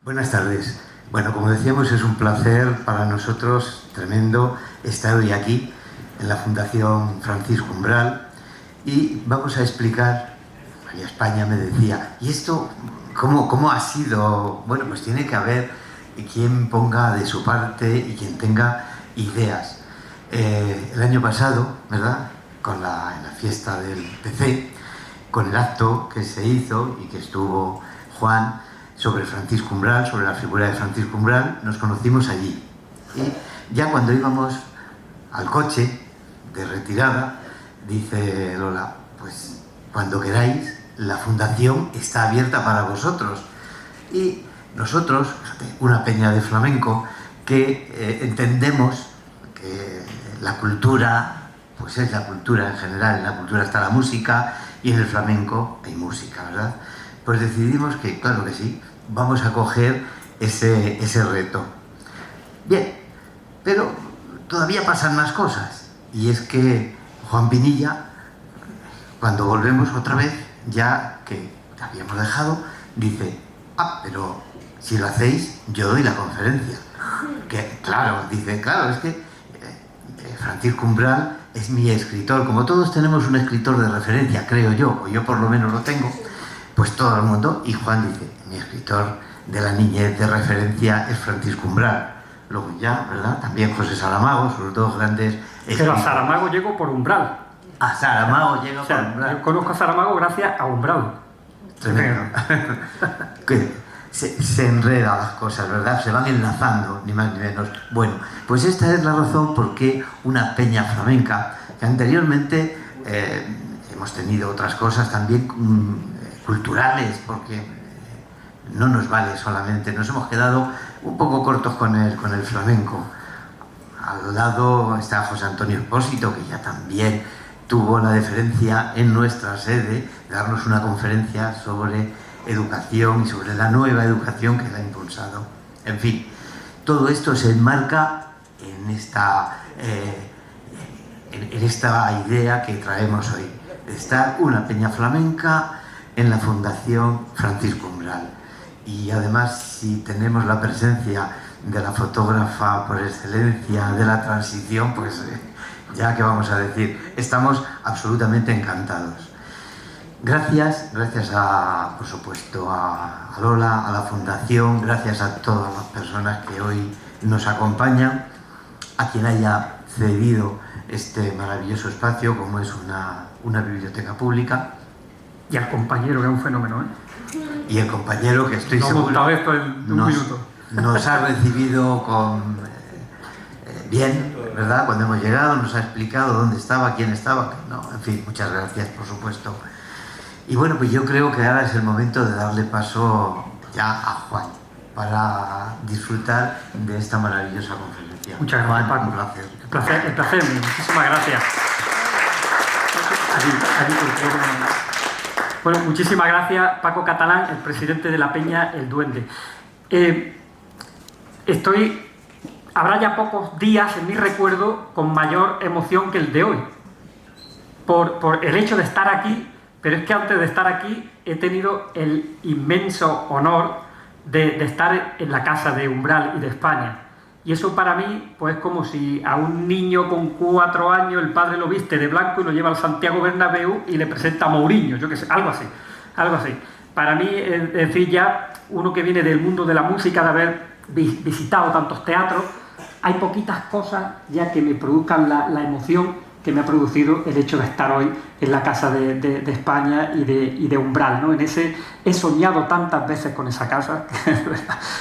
Buenas tardes. Bueno, como decíamos, es un placer para nosotros tremendo estar hoy aquí en la Fundación Francisco Umbral y vamos a explicar, María España me decía, ¿y esto cómo ha sido? Bueno, pues tiene que haber quien ponga de su parte y quien tenga ideas. El año pasado, ¿verdad?, en la fiesta del PC, con el acto que se hizo y que estuvo Juan sobre Francisco Umbral, sobre la figura de Francisco Umbral, nos conocimos allí. Y ya cuando íbamos al coche de retirada, dice Lola, pues cuando queráis, la fundación está abierta para vosotros. Y nosotros, fíjate, una peña de flamenco, que entendemos que la cultura, pues es la cultura en general, en la cultura está la música y en el flamenco hay música, ¿verdad? Pues decidimos que, claro que sí, vamos a coger ese reto. Bien, pero todavía pasan más cosas. Y es que Juan Pinilla, cuando volvemos otra vez, ya que habíamos dejado, dice, pero si lo hacéis, yo doy la conferencia. Que claro, dice, claro, es que Francisco Umbral es mi escritor. Como todos tenemos un escritor de referencia, creo yo, o yo por lo menos lo tengo, pues todo el mundo, y Juan dice, mi escritor de la niñez de referencia es Francisco Umbral. Luego ya, ¿verdad?, también José Saramago, sus dos grandes escritores. Pero a Saramago llego por Umbral. A Saramago llego por Umbral. Yo conozco a Saramago gracias a Umbral. Tremendo. Se enredan las cosas, ¿verdad? Se van enlazando, ni más ni menos. Bueno, pues esta es la razón por qué una peña flamenca, que anteriormente hemos tenido otras cosas también culturales, porque no nos vale solamente, nos hemos quedado un poco cortos con el flamenco. Al lado está José Antonio Espósito, que ya también tuvo la deferencia en nuestra sede de darnos una conferencia sobre educación y sobre la nueva educación que él ha impulsado. En fin, todo esto se enmarca en esta idea que traemos hoy, de estar una peña flamenca en la Fundación Francisco Umbral. Y además, si tenemos la presencia de la fotógrafa por excelencia de la transición, pues ya que vamos a decir, estamos absolutamente encantados. Gracias por supuesto, a Lola, a la Fundación, gracias a todas las personas que hoy nos acompañan, a quien haya cedido este maravilloso espacio, como es una biblioteca pública. Y al compañero, que es un fenómeno, ¿eh? Y el compañero, que estoy seguro esto en un minuto. Nos ha recibido bien, ¿verdad? Cuando hemos llegado, nos ha explicado dónde estaba, quién estaba. No, en fin, muchas gracias, por supuesto. Y bueno, pues yo creo que ahora es el momento de darle paso ya a Juan para disfrutar de esta maravillosa conferencia. Muchas gracias, Juan, Paco. Un placer. El placer mío. Muchísimas gracias. Bueno, muchísimas gracias, Paco Catalán, el presidente de la Peña El Duende. Habrá ya pocos días en mi recuerdo con mayor emoción que el de hoy, por el hecho de estar aquí. Pero es que antes de estar aquí he tenido el inmenso honor de estar en la casa de Umbral y de España. Y eso para mí, pues como si a un niño con 4 años el padre lo viste de blanco y lo lleva al Santiago Bernabéu y le presenta a Mourinho, yo qué sé, algo así. Para mí, es decir, ya uno que viene del mundo de la música, de haber visitado tantos teatros, hay poquitas cosas ya que me produzcan la emoción que me ha producido el hecho de estar hoy en la casa de España y de Umbral, ¿no? He soñado tantas veces con esa casa.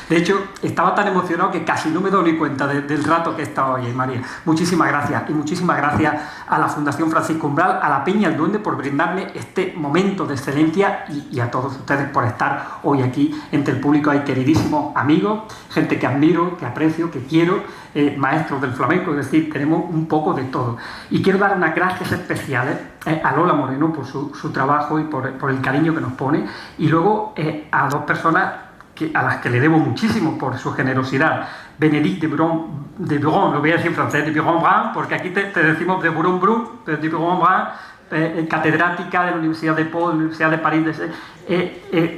De hecho, estaba tan emocionado que casi no me doy ni cuenta del rato que he estado hoy, María. Muchísimas gracias. Y muchísimas gracias a la Fundación Francisco Umbral, a la Peña El Duende por brindarme este momento de excelencia y a todos ustedes por estar hoy aquí entre el público. Hay queridísimos amigos, gente que admiro, que aprecio, que quiero, maestros del flamenco, es decir, tenemos un poco de todo. Y quiero dar unas gracias especiales a Lola Moreno por su trabajo y por el cariño que nos pone, y luego a dos personas a las que le debo muchísimo por su generosidad. Benedict de Buron, lo voy a decir en francés, de Buron-Brun, porque aquí te decimos de Buron-Brun, de Buron-Brun, catedrática de la Universidad de Po, de la Universidad de París,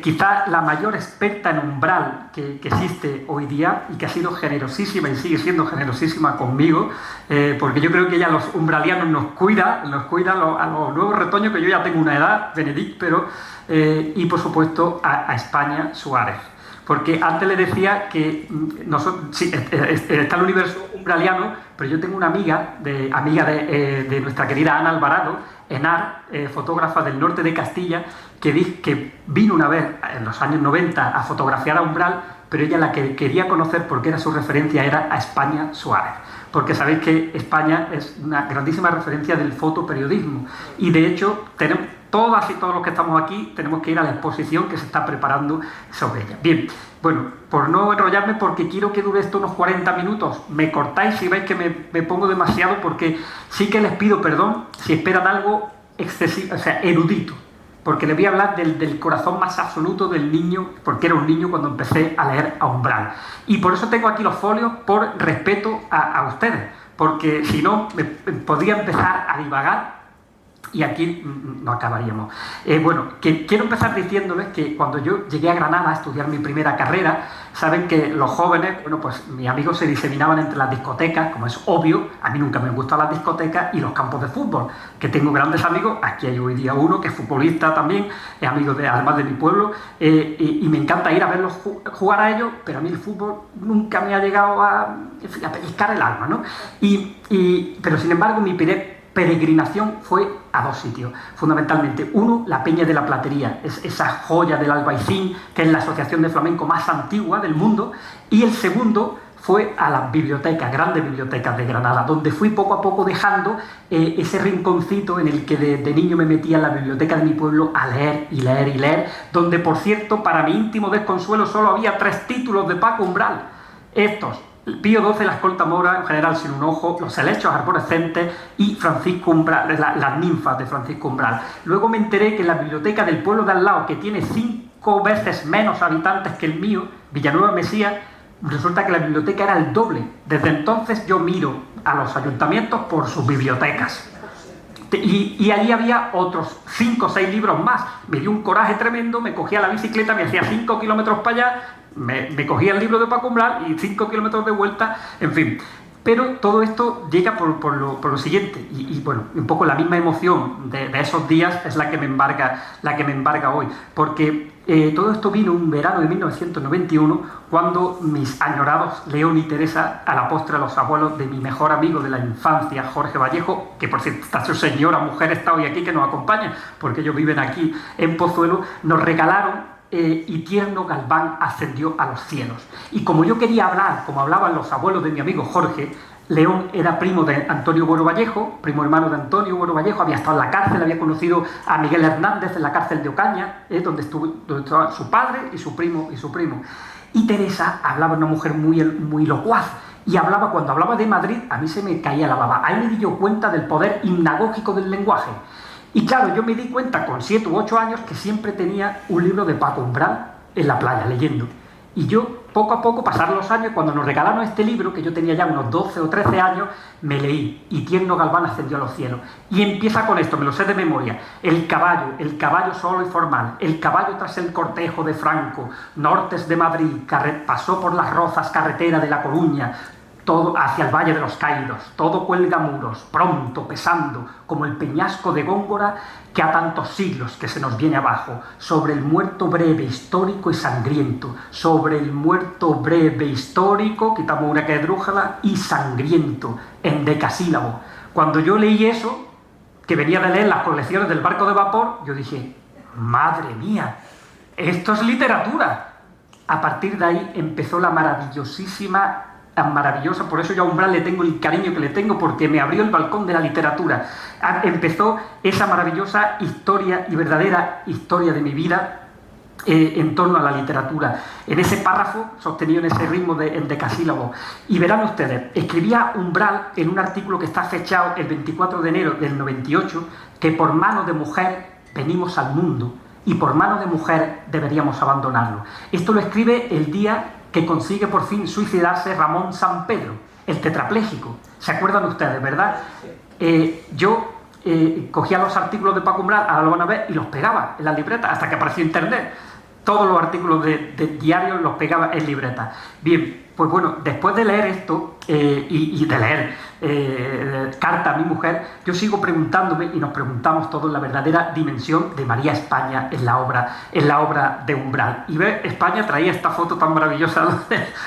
quizá la mayor experta en umbral que existe hoy día, y que ha sido generosísima y sigue siendo generosísima conmigo, porque yo creo que ella a los umbralianos nos cuida a los nuevos retoños, que yo ya tengo una edad, Benedict, pero y por supuesto a España Suárez. Porque antes le decía que sí, está el universo umbraliano, pero yo tengo una amiga de nuestra querida Ana Alvarado, Enar, fotógrafa del norte de Castilla, que vino una vez en los años 90 a fotografiar a umbral, pero ella la que quería conocer, porque era su referencia, era a España Suárez. Porque sabéis que España es una grandísima referencia del fotoperiodismo. Y de hecho, todas y todos los que estamos aquí tenemos que ir a la exposición que se está preparando sobre ella. Bien, bueno, por no enrollarme, porque quiero que dure esto unos 40 minutos, me cortáis si veis que me pongo demasiado, porque sí que les pido perdón si esperan algo excesivo, o sea, erudito. Porque les voy a hablar del corazón más absoluto del niño, porque era un niño cuando empecé a leer a umbral. Y por eso tengo aquí los folios, por respeto a ustedes, porque si no, podría empezar a divagar y aquí no acabaríamos. Bueno, quiero empezar diciéndoles que cuando yo llegué a Granada a estudiar mi primera carrera, saben que los jóvenes, bueno, pues mis amigos se diseminaban entre las discotecas, como es obvio, a mí nunca me han gustado las discotecas, y los campos de fútbol, que tengo grandes amigos, aquí hay hoy día uno que es futbolista también, es amigo además de mi pueblo, y me encanta ir a verlos jugar a ellos, pero a mí el fútbol nunca me ha llegado a pellizcar el alma, ¿no? Pero sin embargo mi peregrinación fue a dos sitios, fundamentalmente. Uno, la Peña de la Platería, es esa joya del Albaicín, que es la asociación de flamenco más antigua del mundo, y el segundo fue a las bibliotecas, grandes bibliotecas de Granada, donde fui poco a poco dejando ese rinconcito en el que de niño me metía en la biblioteca de mi pueblo a leer y leer y leer, donde, por cierto, para mi íntimo desconsuelo, solo había 3 títulos de Paco Umbral. Estos: Pío XII, la escolta mora, un general sin un ojo, los helechos arborescentes y Francisco Umbral, las ninfas de Francisco Umbral. Luego me enteré que en la biblioteca del pueblo de al lado, que tiene 5 veces menos habitantes que el mío, Villanueva Mesía, resulta que la biblioteca era el doble. Desde entonces yo miro a los ayuntamientos por sus bibliotecas. Y allí había otros 5 o 6 libros más. Me dio un coraje tremendo, me cogía la bicicleta, me hacía 5 kilómetros para allá, me cogía el libro de Paco Umbral y 5 kilómetros de vuelta, en fin. Pero todo esto llega por lo siguiente, y bueno, un poco la misma emoción de esos días es la que me embarga hoy, porque todo esto vino un verano de 1991, cuando mis añorados León y Teresa, a la postre los abuelos de mi mejor amigo de la infancia, Jorge Vallejo, que por cierto esta su señora mujer está hoy aquí, que nos acompaña, porque ellos viven aquí en Pozuelo, nos regalaron y Tierno Galván ascendió a los cielos. Y como yo quería hablar, como hablaban los abuelos de mi amigo Jorge, León era primo de Antonio Buero Vallejo, primo hermano de Antonio Buero Vallejo, había estado en la cárcel, había conocido a Miguel Hernández en la cárcel de Ocaña, donde estaba su padre y su primo. Y Teresa hablaba, una mujer muy locuaz, y cuando hablaba de Madrid, a mí se me caía la baba. Ahí me di yo cuenta del poder hipnagógico del lenguaje. Y claro, yo me di cuenta con 7 u 8 años que siempre tenía un libro de Paco Umbral en la playa leyendo. Y yo, poco a poco, pasaron los años, cuando nos regalaron este libro, que yo tenía ya unos 12 o 13 años, me leí, y Tierno Galván ascendió a los cielos. Y empieza con esto, me lo sé de memoria: el caballo solo y formal, el caballo tras el cortejo de Franco, nortes de Madrid, pasó por las rozas carretera de La Coruña, todo hacia el Valle de los Caídos, todo cuelga muros, pronto, pesando, como el peñasco de Góngora que a tantos siglos que se nos viene abajo, sobre el muerto breve, histórico y sangriento, sobre el muerto breve, histórico, quitamos una que es drújala, y sangriento, en decasílabo. Cuando yo leí eso, que venía de leer las colecciones del barco de vapor, yo dije, madre mía, esto es literatura. A partir de ahí empezó la maravillosa, por eso yo a Umbral le tengo el cariño que le tengo, porque me abrió el balcón de la literatura. Empezó esa maravillosa historia y verdadera historia de mi vida en torno a la literatura, en ese párrafo sostenido en ese ritmo en decasílabo. Y verán ustedes, escribía Umbral en un artículo que está fechado el 24 de enero del 98, que por mano de mujer venimos al mundo y por mano de mujer deberíamos abandonarlo. Esto lo escribe el día que consigue por fin suicidarse Ramón Sampedro, el tetrapléjico. ¿Se acuerdan ustedes, verdad? Yo cogía los artículos de Paco Umbral, ahora lo van a ver, y los pegaba en las libretas hasta que apareció Internet. Todos los artículos de diarios los pegaba en libretas. Bien, pues bueno, después de leer esto y de leer Carta a mi mujer, yo sigo preguntándome, y nos preguntamos todos, la verdadera dimensión de María España en la obra de Umbral. Y ve, España traía esta foto tan maravillosa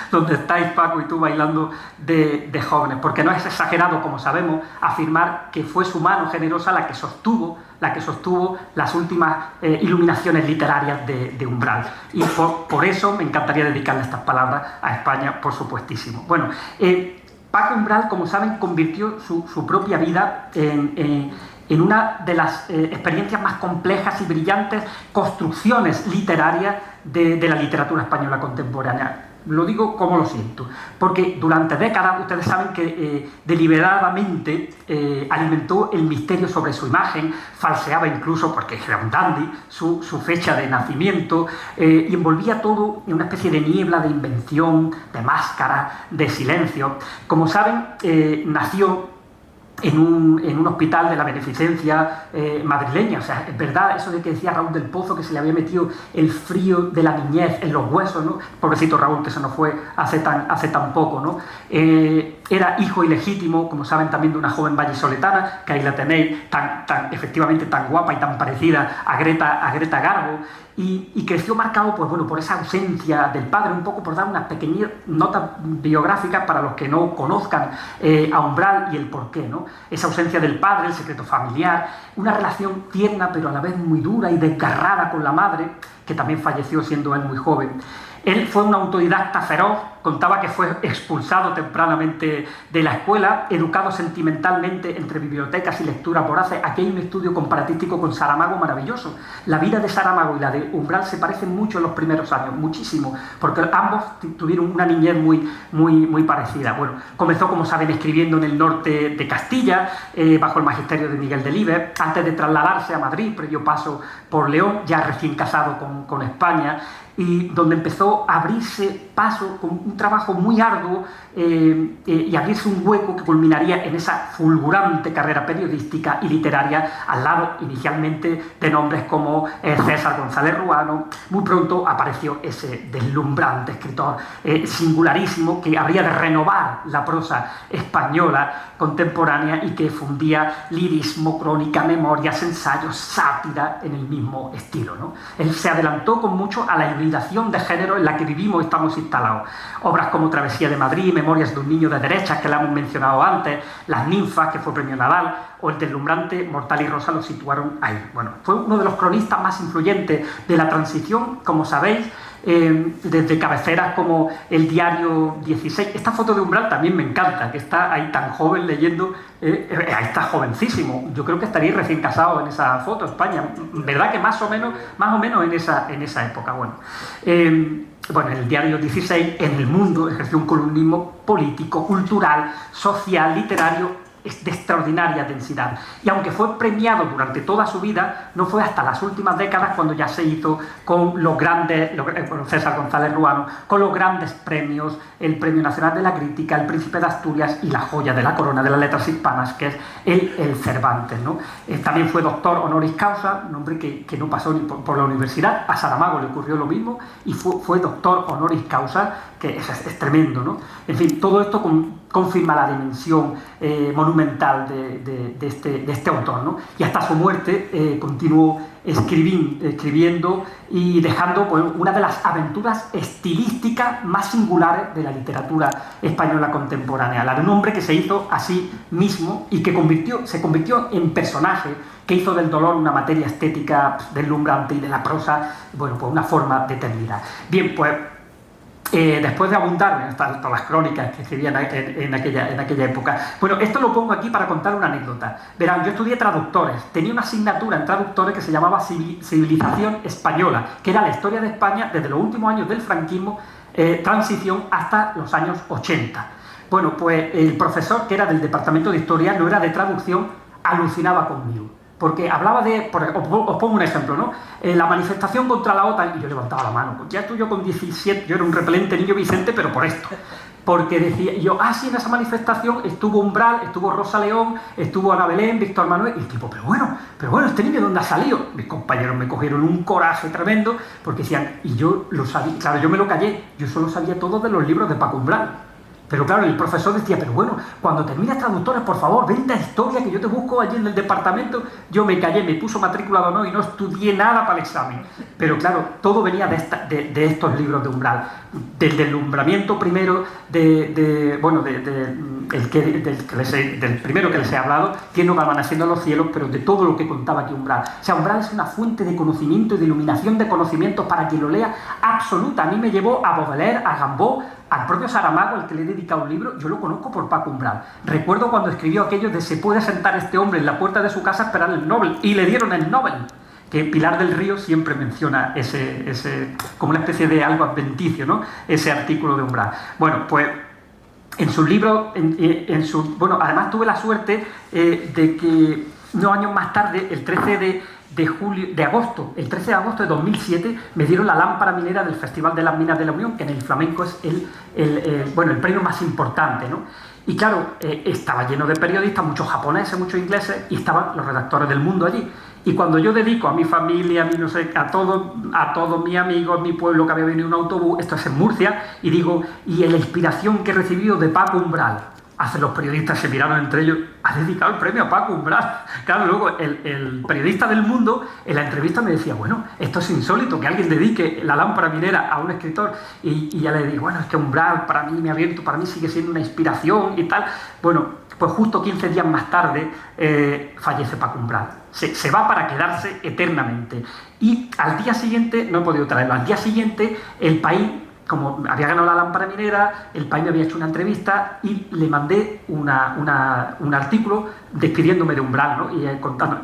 donde estáis Paco y tú bailando de jóvenes, porque no es exagerado, como sabemos, afirmar que fue su mano generosa la que sostuvo las últimas iluminaciones literarias de Umbral. Y por eso me encantaría dedicarle estas palabras a España, por supuestísimo. Bueno, Paco Umbral, como saben, convirtió su propia vida en una de las experiencias más complejas y brillantes construcciones literarias de la literatura española contemporánea. Lo digo como lo siento, porque durante décadas ustedes saben que deliberadamente alimentó el misterio sobre su imagen, falseaba incluso, porque era un dandy, su fecha de nacimiento, y envolvía todo en una especie de niebla de invención, de máscara, de silencio. Como saben, nació en un hospital de la beneficencia madrileña. O sea, es verdad eso de que decía Raúl del Pozo, que se le había metido el frío de la niñez en los huesos, ¿no? Pobrecito Raúl, que se nos fue hace tan poco, ¿no? Era hijo ilegítimo, como saben, también de una joven vallisoletana, que ahí la tenéis, efectivamente tan guapa y tan parecida a Greta Garbo, y creció marcado, pues bueno, por esa ausencia del padre, un poco por dar unas pequeñas notas biográficas para los que no conozcan a Umbral y el porqué, ¿no? Esa ausencia del padre, el secreto familiar, una relación tierna pero a la vez muy dura y desgarrada con la madre, que también falleció siendo él muy joven. Él fue un autodidacta feroz, contaba que fue expulsado tempranamente de la escuela, educado sentimentalmente entre bibliotecas y lectura voraces. Aquí hay un estudio comparatístico con Saramago maravilloso. La vida de Saramago y la de Umbral se parecen mucho en los primeros años, muchísimo, porque ambos tuvieron una niñez muy parecida. Bueno, comenzó, como saben, escribiendo en el norte de Castilla, bajo el magisterio de Miguel Delibes, antes de trasladarse a Madrid, previo paso por León, ya recién casado con España, y donde empezó a abrirse paso con un trabajo muy arduo y abrirse un hueco que culminaría en esa fulgurante carrera periodística y literaria, al lado inicialmente de nombres como César González Ruano. Muy pronto apareció ese deslumbrante escritor singularísimo que habría de renovar la prosa española contemporánea y que fundía lirismo, crónica, memorias, ensayos, sátira en el mismo estilo, ¿no? Él se adelantó con mucho a la hibridación de género en la que vivimos y estamos instalados. Obras como Travesía de Madrid, Memorias de un niño de derechas, que la hemos mencionado antes, Las ninfas, que fue premio Nadal, o el deslumbrante Mortal y Rosa lo situaron ahí. Bueno, fue uno de los cronistas más influyentes de la transición, como sabéis, desde cabeceras como el Diario 16. Esta foto de Umbral también me encanta, que está ahí tan joven leyendo, ahí está jovencísimo. Yo creo que estaría recién casado en esa foto, España, verdad que más o menos en esa época. Bueno, en el Diario 16, en El Mundo, ejerció un columnismo político, cultural, social, literario, de extraordinaria densidad. Y aunque fue premiado durante toda su vida, no fue hasta las últimas décadas cuando ya se hizo con los grandes, César González Ruano, con los grandes premios, el Premio Nacional de la Crítica, el Príncipe de Asturias y la joya de la corona de las letras hispanas, que es el Cervantes, ¿no? También fue doctor honoris causa, un hombre que no pasó ni por la universidad. A Saramago le ocurrió lo mismo y fue doctor honoris causa, que es tremendo, ¿no? En fin, todo esto confirma la dimensión monumental de este autor, ¿no? Y hasta su muerte continuó escribiendo y dejando, pues, una de las aventuras estilísticas más singulares de la literatura española contemporánea, la de un hombre que se hizo a sí mismo y que se convirtió en personaje, que hizo del dolor una materia estética deslumbrante y de la prosa, bueno, pues una forma de eternidad. Bien, pues después de abundar en todas las crónicas que escribían en aquella época. Bueno, esto lo pongo aquí para contar una anécdota. Verán, yo estudié traductores, tenía una asignatura en traductores que se llamaba Civilización Española, que era la historia de España desde los últimos años del franquismo, transición, hasta los años 80. Bueno, pues el profesor, que era del departamento de historia, no era de traducción, alucinaba conmigo. Porque hablaba os pongo un ejemplo, ¿no? La manifestación contra la OTAN, y yo levantaba la mano. Ya tú, yo con 17, yo era un repelente niño Vicente, pero por esto. porque decía yo, sí, en esa manifestación estuvo Umbral, estuvo Rosa León, estuvo Ana Belén, Víctor Manuel, y el tipo, pero bueno, este niño, ¿dónde ha salido? Mis compañeros me cogieron un coraje tremendo, porque decían, y yo lo sabía, claro, yo me lo callé, yo solo sabía todo de los libros de Paco Umbral. Pero claro, el profesor decía, pero bueno, cuando termines traductores, por favor, vente a historia, que yo te busco allí en el departamento. Yo me callé, me puso matrícula de honor y no estudié nada para el examen. Pero claro, todo venía de estos libros de Umbral. Del deslumbramiento primero, del primero que les he hablado, que no van haciendo los cielos, pero de todo lo que contaba aquí Umbral. O sea, Umbral es una fuente de conocimiento y de iluminación de conocimientos para quien lo lea absoluta. A mí me llevó a Baudelaire, a Rimbaud, al propio Saramago, al que le he dedicado un libro. Yo lo conozco por Paco Umbral. Recuerdo cuando escribió aquello de se puede sentar este hombre en la puerta de su casa a esperar el Nobel, y le dieron el Nobel. Que Pilar del Río siempre menciona ese como una especie de algo adventicio, ¿no? Ese artículo de Umbral. Bueno, pues en sus libros, además tuve la suerte de que unos años más tarde, el 13 de agosto de 2007, me dieron la lámpara minera del Festival de las Minas de la Unión, que en el flamenco es el premio más importante, ¿no? Y claro, estaba lleno de periodistas, muchos japoneses, muchos ingleses, y estaban los redactores del Mundo allí. Y cuando yo dedico a mi familia, a todos mis amigos, mi pueblo, que había venido un autobús, esto es en Murcia, y digo, y la inspiración que he recibido de Paco Umbral, los periodistas se miraron entre ellos, ha dedicado el premio a Paco Umbral. Claro, luego el periodista del Mundo en la entrevista me decía, bueno, esto es insólito, que alguien dedique la lámpara minera a un escritor, y ya le digo, bueno, es que Umbral para mí me ha abierto, para mí sigue siendo una inspiración y tal. Bueno, pues justo 15 días más tarde fallece Paco Umbral. Se va para quedarse eternamente. Y al día siguiente, no he podido traerlo, al día siguiente El País, como había ganado la lámpara minera, El País me había hecho una entrevista y le mandé un artículo despidiéndome de Umbral, ¿no?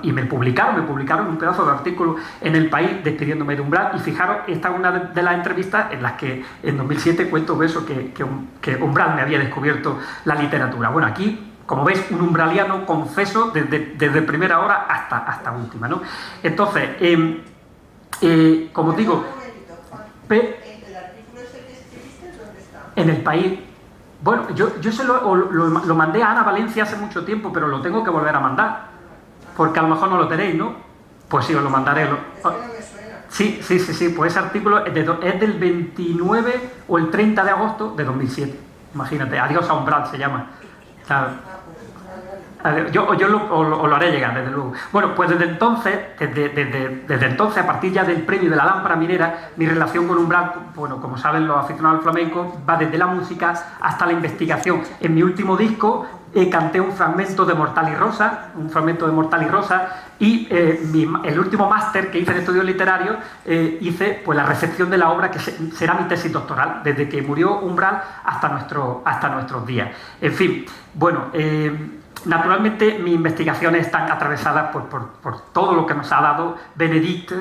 Y me publicaron un pedazo de artículo en El País despidiéndome de Umbral. Y fijaros, esta es una de las entrevistas en las que en 2007 cuento eso, que Umbral me había descubierto la literatura. Bueno, aquí, como veis, un umbraliano confeso desde primera hora hasta última, ¿no? Entonces, como digo, en El País, bueno, yo se lo mandé a Ana Valencia hace mucho tiempo, pero lo tengo que volver a mandar, porque a lo mejor no lo tenéis, ¿no? Pues sí, os lo mandaré. Es que no me suena. Sí, pues ese artículo es del 29 o el 30 de agosto de 2007. Imagínate, Adiós a Umbral se llama. Claro. Yo os lo haré llegar, desde luego. Bueno, pues desde entonces, a partir ya del premio de la lámpara minera, mi relación con Umbral, bueno, como saben los aficionados al flamenco, va desde la música hasta la investigación. En mi último disco canté un fragmento de Mortal y Rosa, y el último máster que hice en estudios literarios, hice pues la recepción de la obra, que será mi tesis doctoral, desde que murió Umbral hasta nuestros días. En fin, bueno, naturalmente mis investigaciones están atravesadas por todo lo que nos ha dado Benedict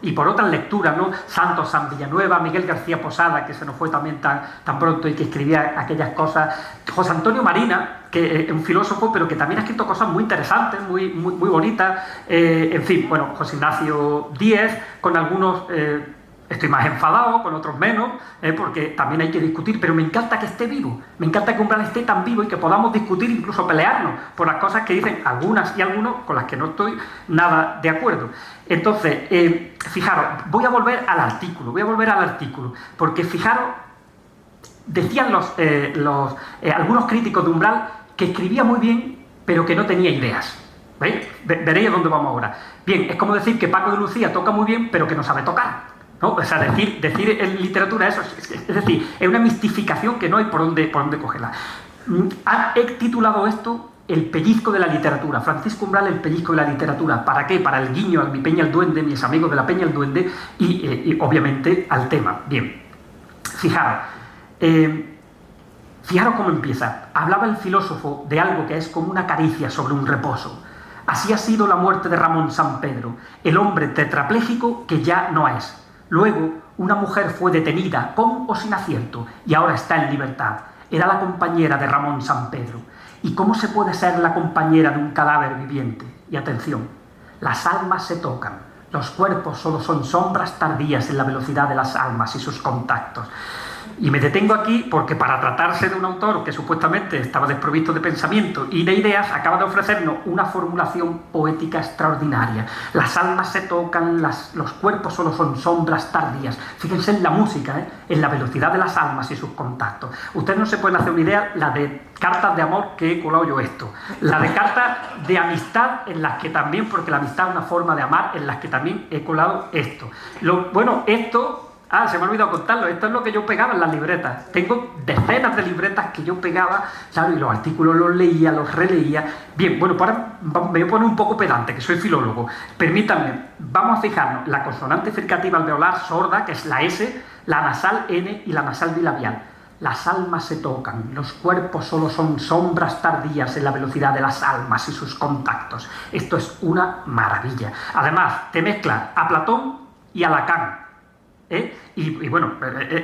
y por otras lecturas, ¿no? Santos San Villanueva, Miguel García Posada, que se nos fue también tan pronto y que escribía aquellas cosas, José Antonio Marina, que es un filósofo, pero que también ha escrito cosas muy interesantes, muy bonitas, en fin, bueno, José Ignacio Díez, con algunos estoy más enfadado, con otros menos, porque también hay que discutir, pero me encanta que esté vivo, me encanta que Umbral esté tan vivo y que podamos discutir, incluso pelearnos por las cosas que dicen algunas y algunos con las que no estoy nada de acuerdo. Entonces, fijaros, voy a volver al artículo, porque fijaros, decían algunos críticos de Umbral que escribía muy bien, pero que no tenía ideas. ¿Veis? Veréis a dónde vamos ahora. Bien, es como decir que Paco de Lucía toca muy bien, pero que no sabe tocar, ¿no? O sea, decir en literatura eso, es decir, es una mistificación que no hay por dónde cogerla. He titulado esto El pellizco de la literatura, Francisco Umbral, el pellizco de la literatura. ¿Para qué? Para el guiño a mi Peña el Duende, mis amigos de la Peña el Duende, y obviamente al tema. Bien, fijaros cómo empieza. Hablaba el filósofo de algo que es como una caricia sobre un reposo. Así ha sido la muerte de Ramón Sampedro, el hombre tetrapléjico que ya no es. Luego, una mujer fue detenida, con o sin acierto, y ahora está en libertad. Era la compañera de Ramón Sampedro. ¿Y cómo se puede ser la compañera de un cadáver viviente? Y atención, las almas se tocan, Los cuerpos solo son sombras tardías en la velocidad de las almas y sus contactos. Y me detengo aquí porque para tratarse de un autor que supuestamente estaba desprovisto de pensamiento y de ideas, acaba de ofrecernos una formulación poética extraordinaria. Las almas se tocan, los cuerpos solo son sombras tardías. Fíjense en la música, en la velocidad de las almas y sus contactos. Ustedes no se pueden hacer una idea, la de cartas de amor que he colado yo esto. La de cartas de amistad en las que también, porque la amistad es una forma de amar, en las que también he colado esto. Esto... se me ha olvidado contarlo. Esto es lo que yo pegaba en las libretas. Tengo decenas de libretas que yo pegaba, claro, y los artículos los leía, los releía. Bien, bueno, pues ahora me voy a poner un poco pedante, que soy filólogo. Permítanme, vamos a fijarnos. La consonante fricativa alveolar sorda, que es la S, la nasal N y la nasal bilabial. Las almas se tocan, los cuerpos solo son sombras tardías en la velocidad de las almas y sus contactos. Esto es una maravilla. Además, te mezcla a Platón y a Lacan. Y bueno,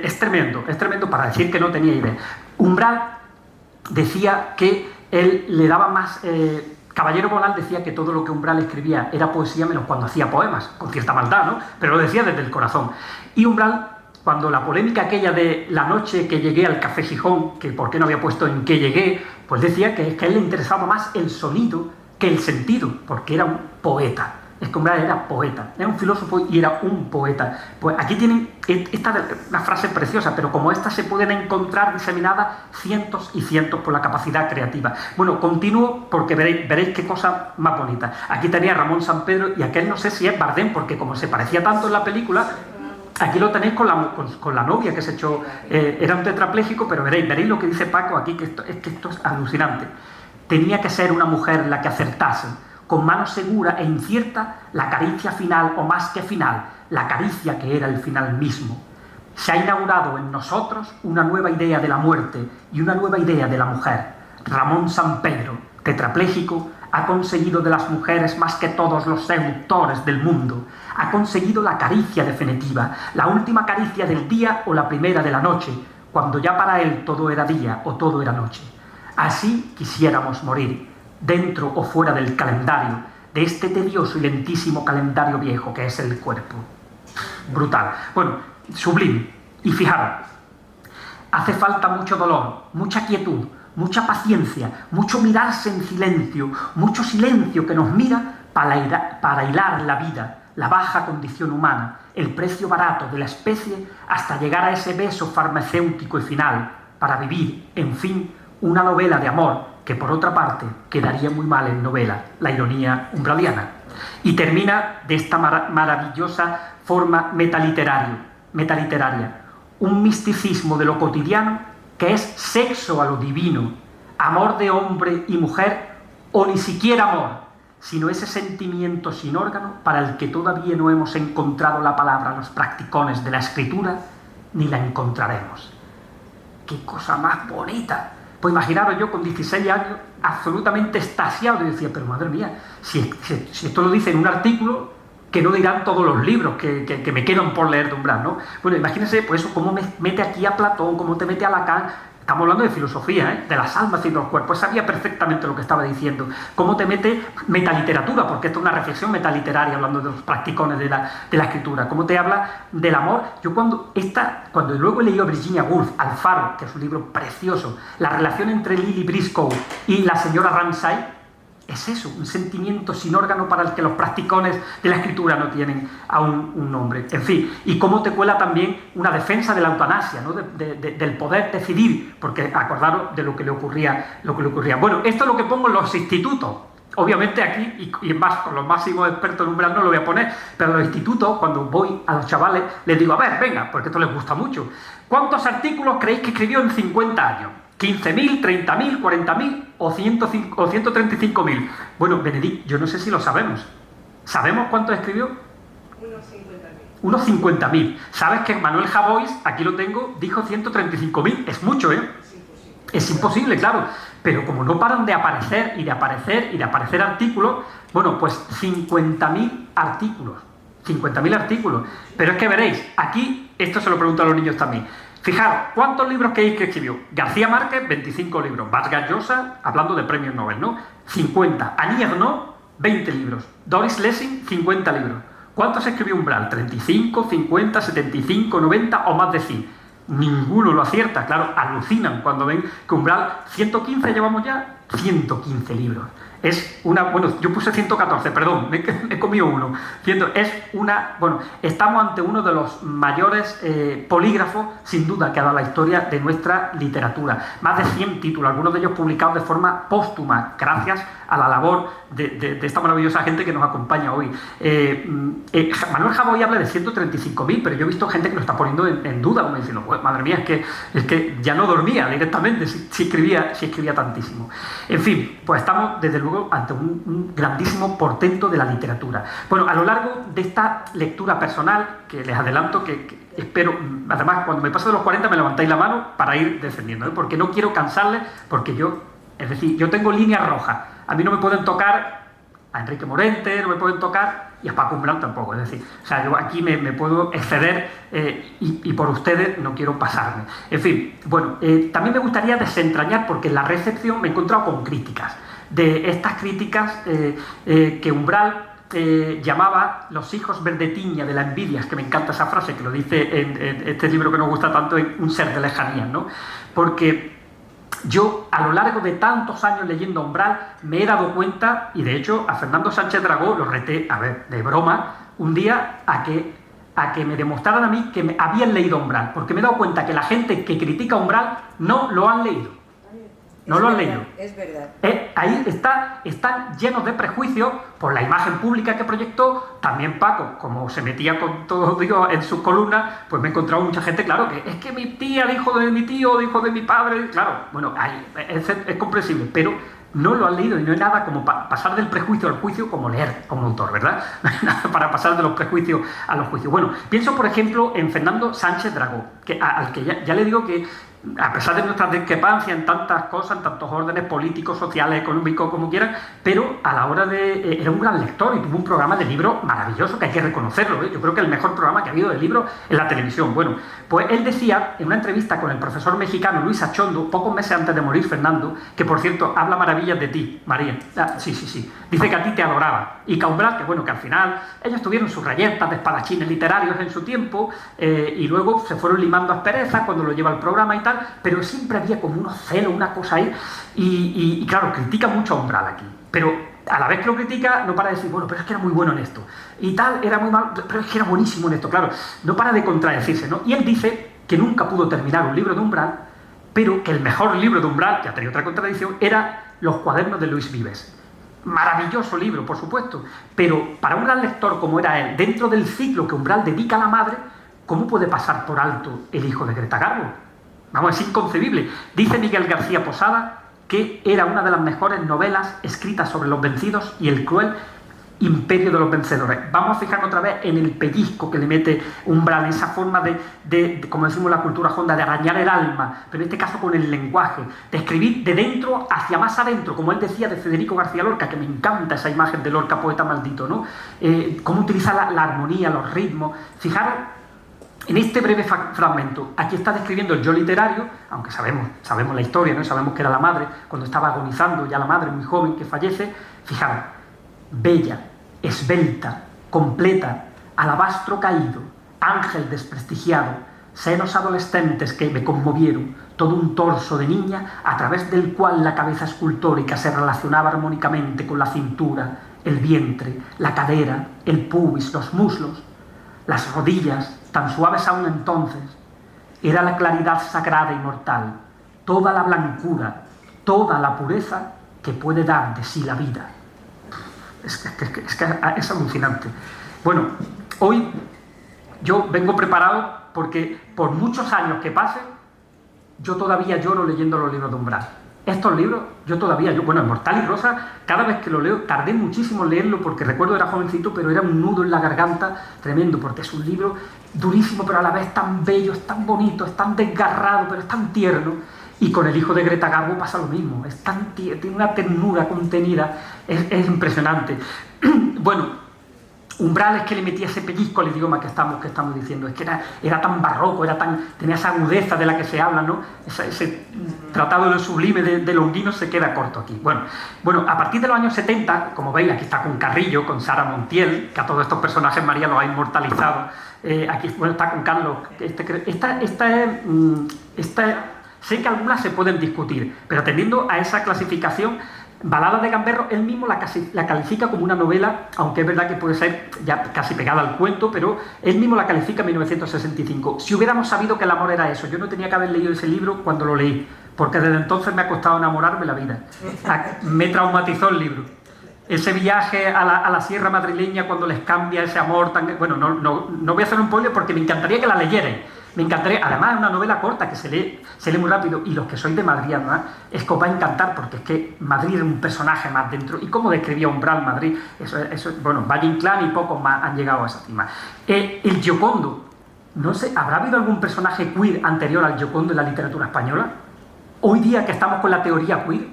es tremendo para decir que no tenía idea. Umbral decía que él le daba más... Caballero Bonal decía que todo lo que Umbral escribía era poesía menos cuando hacía poemas, con cierta maldad, ¿no? Pero lo decía desde el corazón. Y Umbral, cuando la polémica aquella de la noche que llegué al Café Gijón, que por qué no había puesto en qué llegué, pues decía que a él le interesaba más el sonido que el sentido, porque era un poeta. Es que Umbral era poeta, era un filósofo y era un poeta. Pues aquí tienen una frase preciosa, pero como esta se pueden encontrar diseminadas cientos y cientos por la capacidad creativa. Bueno, continúo porque veréis qué cosa más bonita. Aquí tenía a Ramón Sampedro y aquel no sé si es Bardem, porque como se parecía tanto en la película, aquí lo tenéis con la novia que se echó, era un tetrapléjico, pero veréis lo que dice Paco aquí, que esto es alucinante. Tenía que ser una mujer la que acertase, con mano segura e incierta, la caricia final o más que final, la caricia que era el final mismo. Se ha inaugurado en nosotros una nueva idea de la muerte y una nueva idea de la mujer. Ramón Sampedro, tetrapléjico, ha conseguido de las mujeres más que todos los seductores del mundo. Ha conseguido la caricia definitiva, la última caricia del día o la primera de la noche, cuando ya para él todo era día o todo era noche. Así quisiéramos morir, dentro o fuera del calendario, de este tedioso y lentísimo calendario viejo que es el cuerpo. Brutal. Bueno, sublime. Y fijaros, hace falta mucho dolor, mucha quietud, mucha paciencia, mucho mirarse en silencio, mucho silencio que nos mira para hilar la vida, la baja condición humana, el precio barato de la especie, hasta llegar a ese beso farmacéutico y final, para vivir, en fin, una novela de amor que por otra parte quedaría muy mal en novela, la ironía umbraliana. Y termina de esta maravillosa forma metaliteraria, un misticismo de lo cotidiano que es sexo a lo divino, amor de hombre y mujer, o ni siquiera amor, sino ese sentimiento sin órgano para el que todavía no hemos encontrado la palabra los practicones de la escritura, ni la encontraremos. ¡Qué cosa más bonita! Pues imaginaros yo con 16 años absolutamente extasiado y decía, pero madre mía, si esto lo dice en un artículo, que no dirán todos los libros que me quedan por leer de Umbral, ¿no? Bueno, imagínense, pues eso, cómo me mete aquí a Platón, cómo te mete a Lacan. Estamos hablando de filosofía, de las almas y de los cuerpos. Sabía perfectamente lo que estaba diciendo. Cómo te mete metaliteratura, porque esto es una reflexión metaliteraria, hablando de los practicones de la escritura. Cómo te habla del amor. Yo cuando luego he leído a Virginia Woolf, Alfaro, que es un libro precioso, la relación entre Lily Briscoe y la señora Ramsay, es eso, un sentimiento sin órgano para el que los practicones de la escritura no tienen aún un nombre. En fin, y cómo te cuela también una defensa de la eutanasia, ¿no? del poder decidir, porque acordaros de lo que le ocurría. Bueno, esto es lo que pongo en los institutos. Obviamente aquí, y más con los máximos expertos en Umbral no lo voy a poner, pero en los institutos, cuando voy a los chavales, les digo, a ver, venga, porque esto les gusta mucho. ¿Cuántos artículos creéis que escribió en 50 años? ¿15.000, 30.000, 40.000 o 135.000? Bueno, Benedict, yo no sé si lo sabemos. ¿Sabemos cuánto escribió? Unos 50.000. ¿Sabes que Manuel Javois, aquí lo tengo, dijo 135.000? Es mucho, ¿eh? Es imposible, claro. Pero como no paran de aparecer y de aparecer y de aparecer artículos, bueno, pues 50.000 artículos. 50.000 artículos. Pero es que veréis, aquí, esto se lo pregunto a los niños también. Fijaros, ¿cuántos libros creéis que escribió? García Márquez, 25 libros. Vargas Llosa, hablando de premios Nobel, ¿no? 50. Annie Ernaux, 20 libros. Doris Lessing, 50 libros. ¿Cuántos escribió Umbral? ¿35, 50, 75, 90 o más de 100? Ninguno lo acierta, claro, alucinan cuando ven que Umbral, 115 llevamos ya, 115 libros. Es una, bueno, yo puse 114, perdón, me he comido uno. Es una, bueno, estamos ante uno de los mayores polígrafos, sin duda, que ha dado la historia de nuestra literatura. Más de 100 títulos, algunos de ellos publicados de forma póstuma, gracias a la labor de esta maravillosa gente que nos acompaña hoy. Manuel Javoy habla de 135.000, pero yo he visto gente que lo está poniendo en duda, como diciendo, pues, madre mía, es que ya no dormía directamente si escribía tantísimo. En fin, pues estamos desde luego ante un grandísimo portento de la literatura. Bueno, a lo largo de esta lectura personal, que les adelanto que espero, además cuando me paso de los 40 me levantáis la mano para ir descendiendo, porque no quiero cansarles, porque yo tengo líneas rojas. A mí no me pueden tocar a Enrique Morente, no me pueden tocar, y a Paco Umbral tampoco. Es decir, o sea, yo aquí me puedo exceder y por ustedes no quiero pasarme. En fin, bueno, también me gustaría desentrañar, porque en la recepción me he encontrado con críticas. De estas críticas que Umbral llamaba los hijos verdetiña de la envidia, es que me encanta esa frase, que lo dice en este libro que nos gusta tanto, en Un ser de lejanías, ¿no? Porque yo, a lo largo de tantos años leyendo Umbral, me he dado cuenta, y de hecho a Fernando Sánchez Dragó lo reté, a ver, de broma, un día a que me demostraran a mí que me habían leído Umbral, porque me he dado cuenta que la gente que critica Umbral no lo han leído. No lo han leído. Es verdad. Ahí están llenos de prejuicios por la imagen pública que proyectó. También Paco, como se metía con todo Dios en sus columnas, pues me he encontrado mucha gente, claro, que es que mi tía dijo de mi tío, dijo de mi padre. Claro, bueno, es comprensible, pero no lo han leído y no hay nada como pasar del prejuicio al juicio como leer como autor, ¿verdad? No hay nada para pasar de los prejuicios a los juicios. Bueno, pienso, por ejemplo, en Fernando Sánchez Dragó, al que ya le digo que, a pesar de nuestras discrepancias en tantas cosas, en tantos órdenes políticos, sociales, económicos, como quieran, pero a la hora de... era un gran lector y tuvo un programa de libros maravilloso, que hay que reconocerlo, ¿eh? Yo creo que el mejor programa que ha habido de libros en la televisión. Bueno, pues él decía, en una entrevista con el profesor mexicano Luis Achondo, pocos meses antes de morir Fernando, que por cierto, habla maravillas de ti, María. Sí. Dice que a ti te adoraba. Y que a Umbral, que bueno, que al final ellos tuvieron sus rayetas de espadachines literarios en su tiempo, y luego se fueron limando asperezas cuando lo lleva al programa y tal, pero siempre había como unos celos, una cosa ahí, y claro, critica mucho a Umbral aquí, pero a la vez que lo critica no para de decir, bueno, pero es que era muy bueno en esto, y tal, era muy malo, pero es que era buenísimo en esto, claro, no para de contradecirse, ¿no? Y él dice que nunca pudo terminar un libro de Umbral, pero que el mejor libro de Umbral, que ha tenido otra contradicción, era Los cuadernos de Luis Vives. Maravilloso libro, por supuesto, pero para un gran lector como era él, dentro del ciclo que Umbral dedica a la madre, ¿cómo puede pasar por alto El hijo de Greta Garbo? Vamos, es inconcebible. Dice Miguel García Posada que era una de las mejores novelas escritas sobre los vencidos y el cruel imperio de los vencedores. Vamos a fijarnos otra vez en el pellizco que le mete Umbral, esa forma de como decimos en la cultura honda, de arañar el alma, pero en este caso con el lenguaje, de escribir de dentro hacia más adentro, como él decía de Federico García Lorca, que me encanta esa imagen de Lorca, poeta maldito, ¿no? Cómo utiliza la armonía, los ritmos. Fijaros en este breve fragmento. Aquí está describiendo el yo literario, aunque sabemos la historia, ¿no? Sabemos que era la madre, cuando estaba agonizando ya la madre, muy joven, que fallece. Fijaros, bella, esbelta, completa, alabastro caído, ángel desprestigiado, senos adolescentes que me conmovieron, todo un torso de niña a través del cual la cabeza escultórica se relacionaba armónicamente con la cintura, el vientre, la cadera, el pubis, los muslos, las rodillas, tan suaves aún entonces. Era la claridad sagrada y mortal, toda la blancura, toda la pureza que puede dar de sí la vida. Es alucinante. Bueno, hoy yo vengo preparado porque por muchos años que pasen, yo todavía lloro leyendo los libros de Umbral. Estos libros, bueno, Mortal y Rosa, cada vez que lo leo, tardé muchísimo en leerlo porque recuerdo era jovencito, pero era un nudo en la garganta tremendo, porque es un libro durísimo, pero a la vez tan bello, es tan bonito, es tan desgarrado, pero es tan tierno. Y con El hijo de Greta Garbo pasa lo mismo, es tan tiene una ternura contenida, es impresionante. Bueno, Umbral es que le metía ese pellizco al idioma que estamos diciendo, es que era tan barroco, tenía esa agudeza de la que se habla, ¿no? Ese tratado de lo sublime de Longuino se queda corto aquí. Bueno, a partir de los años 70, como veis, aquí está con Carrillo, con Sara Montiel, que a todos estos personajes María los ha inmortalizado. Aquí está con Carlos. Sé que algunas se pueden discutir, pero atendiendo a esa clasificación, Balada de Gamberro, él mismo la califica como una novela, aunque es verdad que puede ser ya casi pegada al cuento, pero él mismo la califica en 1965. Si hubiéramos sabido que el amor era eso, yo no tenía que haber leído ese libro cuando lo leí, porque desde entonces me ha costado enamorarme la vida. Me traumatizó el libro. Ese viaje a la sierra madrileña cuando les cambia ese amor tan... Bueno, no voy a hacer un spoiler porque me encantaría que la leyerais. Me encantaría, además es una novela corta que se lee muy rápido, y los que sois de Madrid, además, es que os va a encantar, porque es que Madrid es un personaje más dentro, y cómo describía Umbral Madrid, bueno, Valle Inclán y pocos más han llegado a esa cima. El Giocondo, no sé, ¿habrá habido algún personaje queer anterior al Giocondo en la literatura española? Hoy día que estamos con la teoría queer,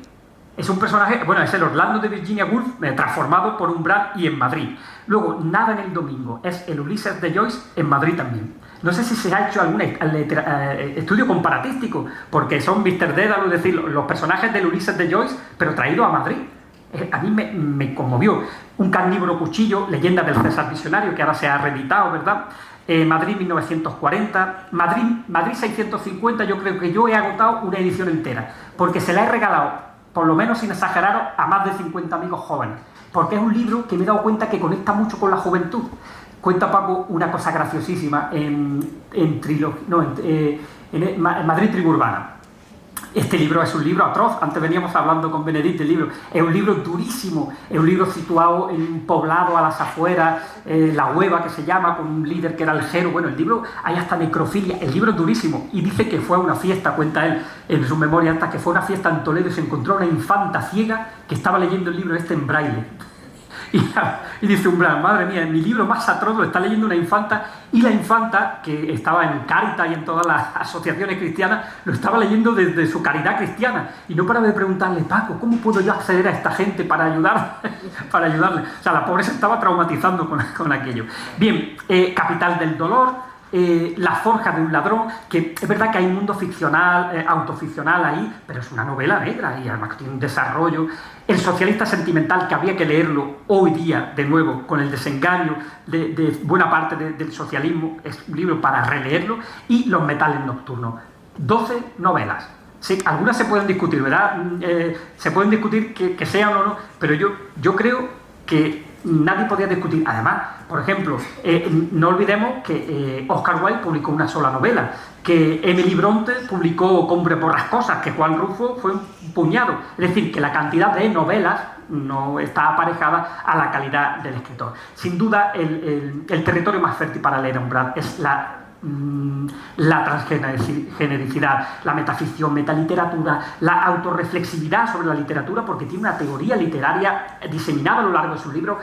es un personaje, bueno, es el Orlando de Virginia Woolf transformado por Umbral y en Madrid. Luego, Nada en el domingo, es el Ulises de Joyce en Madrid también. No sé si se ha hecho algún estudio comparatístico, porque son Mr. Dédalo, es decir, los personajes del Ulises de Joyce, pero traídos a Madrid. A mí me conmovió. Un carnívoro cuchillo, Leyenda del César Visionario, que ahora se ha reeditado, ¿verdad? Madrid 1940, Madrid 650, yo creo que yo he agotado una edición entera, porque se la he regalado, por lo menos sin exageraros, a más de 50 amigos jóvenes, porque es un libro que me he dado cuenta que conecta mucho con la juventud. Cuenta Paco una cosa graciosísima en Madrid Tribu Urbana. Este libro es un libro atroz. Antes veníamos hablando con Benedict del libro. Es un libro durísimo. Es un libro situado en un poblado a las afueras, La Hueva, que se llama, con un líder que era el Jero. Bueno, el libro, hay hasta necrofilia. El libro es durísimo. Y dice que fue a una fiesta, cuenta él en sus memorias, hasta que fue a una fiesta en Toledo y se encontró una infanta ciega que estaba leyendo el libro en braille. Y dice Umbral, madre mía, mi libro más atroz lo está leyendo una infanta, y la infanta, que estaba en Cáritas y en todas las asociaciones cristianas, lo estaba leyendo desde su caridad cristiana, y no paraba de preguntarle, Paco, ¿cómo puedo yo acceder a esta gente para ayudarle? O sea, la pobre se estaba traumatizando con aquello. Bien, Capital del dolor, La forja de un ladrón, que es verdad que hay un mundo ficcional, autoficcional ahí, pero es una novela negra y además tiene un desarrollo. El socialista sentimental, que habría que leerlo hoy día de nuevo, con el desengaño de buena parte del socialismo, es un libro para releerlo. Y Los metales nocturnos, 12 novelas. Sí, algunas se pueden discutir, ¿verdad? Se pueden discutir que sean o no, pero yo creo que nadie podía discutir. Además, por ejemplo, no olvidemos que Oscar Wilde publicó una sola novela, que Emily Bronte publicó Hombre borrascosas, que Juan Rulfo fue un puñado. Es decir, que la cantidad de novelas no está aparejada a la calidad del escritor. Sin duda, el territorio más fértil para leer a Umbral es la transgenericidad, la metaficción, metaliteratura, la autorreflexividad sobre la literatura, porque tiene una teoría literaria diseminada a lo largo de sus libros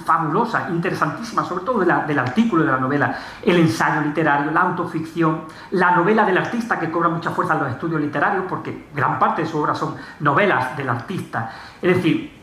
fabulosa, interesantísima, sobre todo del artículo de la novela, el ensayo literario, la autoficción, la novela del artista, que cobra mucha fuerza en los estudios literarios, porque gran parte de su obra son novelas del artista. Es decir,